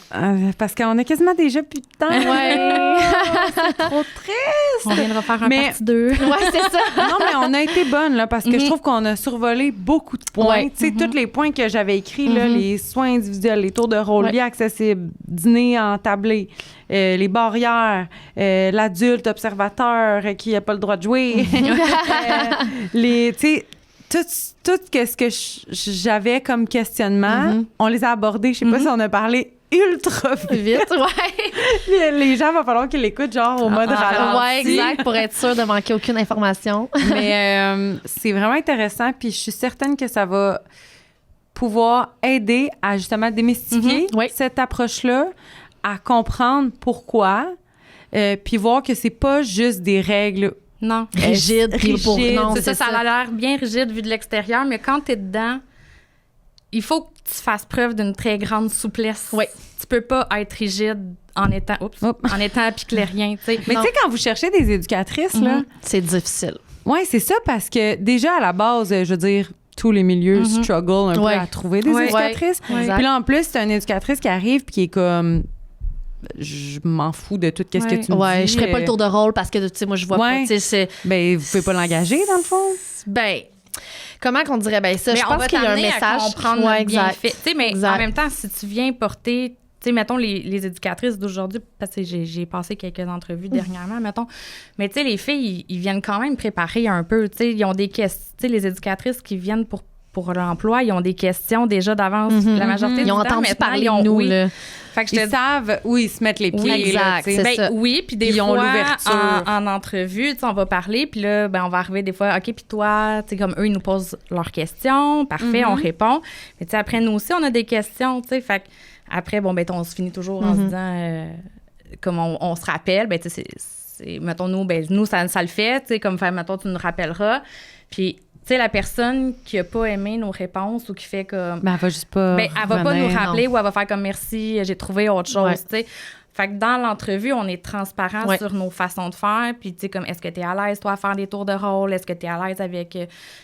parce qu'on a quasiment déjà plus de temps. C'est trop triste. On viendra faire un partie 2. C'est ça. Non, mais on a été bonne, là, parce que je trouve qu'on a survolé beaucoup de points. Tu sais, tous les points que j'avais écrits, là, les soins individuels, les tours de rôle bien accessibles, dîner entablé, les barrières, l'adulte observateur qui n'a pas le droit de jouer, tu sais, tout ce que j'avais comme questionnement, on les a abordés. Je sais pas si on a parlé ultra vite. Les gens, il va falloir qu'ils l'écoutent genre au mode ralenti. Oui, exact, pour être sûr de manquer aucune information. Mais c'est vraiment intéressant, puis je suis certaine que ça va pouvoir aider à justement démystifier cette approche-là, à comprendre pourquoi, puis voir que c'est pas juste des règles rigide. C'est ça a l'air bien rigide vu de l'extérieur, mais quand tu es dedans, il faut que tu fasses preuve d'une très grande souplesse. Tu peux pas être rigide en étant apiclérien. Mais tu sais, quand vous cherchez des éducatrices, là, c'est difficile. Oui, c'est ça, parce que déjà, à la base, je veux dire, tous les milieux struggle un peu à trouver des éducatrices. Puis là, en plus, c'est une éducatrice qui arrive puis qui est comme... Je m'en fous de tout ce que tu me dis. Je ferais pas le tour de rôle parce que, tu sais, moi, je vois pas, tu sais, ben, vous pouvez pas l'engager, dans le fond? Ben, comment qu'on dirait? Ben, ça, mais je pense qu'il y a un message. À comprendre notre bienfait. Tu sais, mais en même temps, si tu viens porter... Tu sais, mettons, les éducatrices d'aujourd'hui, parce que j'ai passé quelques entrevues dernièrement, mettons, mais tu sais, les filles, ils viennent quand même préparer un peu. Tu sais, ils ont des questions... Tu sais, les éducatrices qui viennent pour l'emploi, ils ont des questions déjà d'avance. La majorité du temps, ils ont entendu parler de nous, là. Fait que ils savent où ils se mettent les pieds. Exact, c'est ça. Oui, puis des fois, en entrevue, on va parler, puis là, ben, on va arriver des fois, OK, puis toi, tu sais, comme eux, ils nous posent leurs questions, parfait, on répond. Mais tu sais, après, nous aussi, on a des questions, tu sais, fait après, bon, ben, on se finit toujours en se disant, comme on se rappelle, ben, tu sais, mettons, nous, ça le fait, tu sais, comme, mettons, tu nous rappelleras, puis... Tu sais, la personne qui a pas aimé nos réponses ou qui fait comme... Ben, elle va juste pas... Ben, elle va pas nous rappeler ou elle va faire comme « Merci, j'ai trouvé autre chose », tu sais. Fait que dans l'entrevue, on est transparent sur nos façons de faire. Puis, tu sais, comme, est-ce que tu es à l'aise, toi, à faire des tours de rôle? Est-ce que tu es à l'aise avec, tu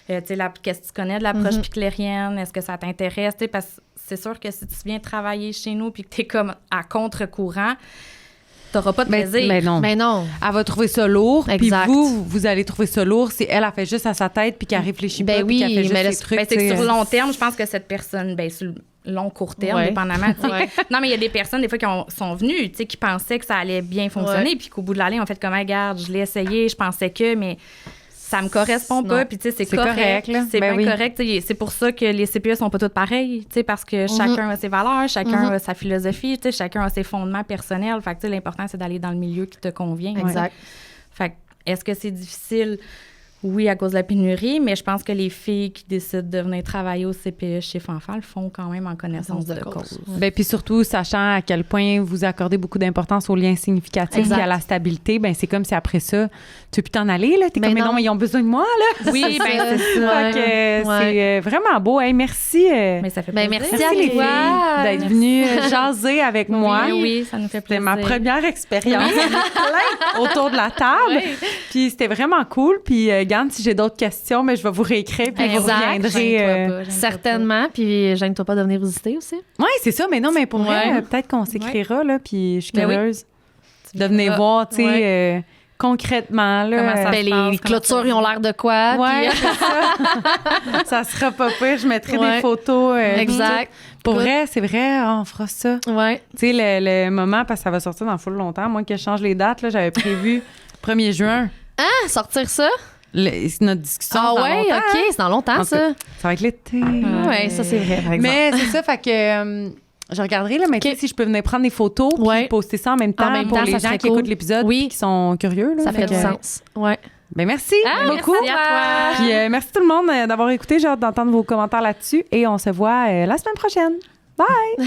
sais, qu'est-ce que tu connais de l'approche piclérienne? Est-ce que ça t'intéresse? Tu sais, parce que c'est sûr que si tu viens travailler chez nous puis que tu es comme à contre-courant, t'auras pas de plaisir. Mais non. Elle va trouver ça lourd. Puis vous allez trouver ça lourd. C'est elle a fait juste à sa tête puis qu'elle réfléchit pas puis qu'elle fait juste les trucs. C'est que sur long terme, je pense que cette personne, sur le long, court terme, dépendamment. Non, mais il y a des personnes, des fois, qui sont venues, qui pensaient que ça allait bien fonctionner puis qu'au bout de l'année, on fait comme, regarde, je l'ai essayé, je pensais que, mais ça me correspond pas, puis tu sais, c'est correct. C'est bien correct. C'est pour ça que les CPE sont pas toutes pareilles, parce que chacun a ses valeurs, chacun a sa philosophie, chacun a ses fondements personnels. Fait que l'important, c'est d'aller dans le milieu qui te convient. Exact. Fait que, est-ce que c'est difficile? Oui, à cause de la pénurie, mais je pense que les filles qui décident de venir travailler au CPE chez Fanfan le font quand même en connaissance de cause. Ben, puis surtout, sachant à quel point vous accordez beaucoup d'importance aux liens significatifs et à la stabilité, ben c'est comme si après ça, tu peux plus t'en aller, là. T'es comme, mais non, mais ils ont besoin de moi, là. Oui, ben c'est ça. C'est vraiment beau. Hey, merci. Mais ça fait plaisir. Merci à les filles d'être venues jaser avec moi. Oui, ça nous fait plaisir. C'était ma première expérience autour de la table. Puis c'était vraiment cool. Puis si j'ai d'autres questions, mais je vais vous réécrire puis vous reviendrez. Certainement. Puis gêne-toi pas de venir visiter aussi. Oui, c'est ça. Mais non, mais pour vrai, peut-être qu'on s'écrira, là, puis je suis curieuse de venir voir, tu sais, concrètement, là. Comment ça Ben, se passe, les comment clôtures, ça- ils ont l'air de quoi? Ouais, puis- c'est ça. Ça sera pas pire. Je mettrai Ouais. des photos. Exact. Pour vrai, c'est vrai, on fera ça. Ouais. Tu sais, le moment, parce que ça va sortir dans full longtemps. Moi, que je change les dates, là, j'avais prévu 1er juin. Ah, sortir ça? C'est notre discussion. Ah c'est dans ouais, longtemps, OK, c'est dans longtemps, En ça. Ça va être l'été. Ouais, ça, c'est vrai, par exemple. Mais c'est ça, fait que je regarderai, là, mais tu sais, si je peux venir prendre des photos puis Ouais. poster ça en même temps, même pour temps, les ça gens serait qui cool. écoutent l'épisode Oui. qui sont curieux. Là, Ça fait du que- sens. Ouais. Ben merci beaucoup. Merci à toi. Puis merci tout le monde d'avoir écouté. J'ai hâte d'entendre vos commentaires là-dessus et on se voit la semaine prochaine. Bye!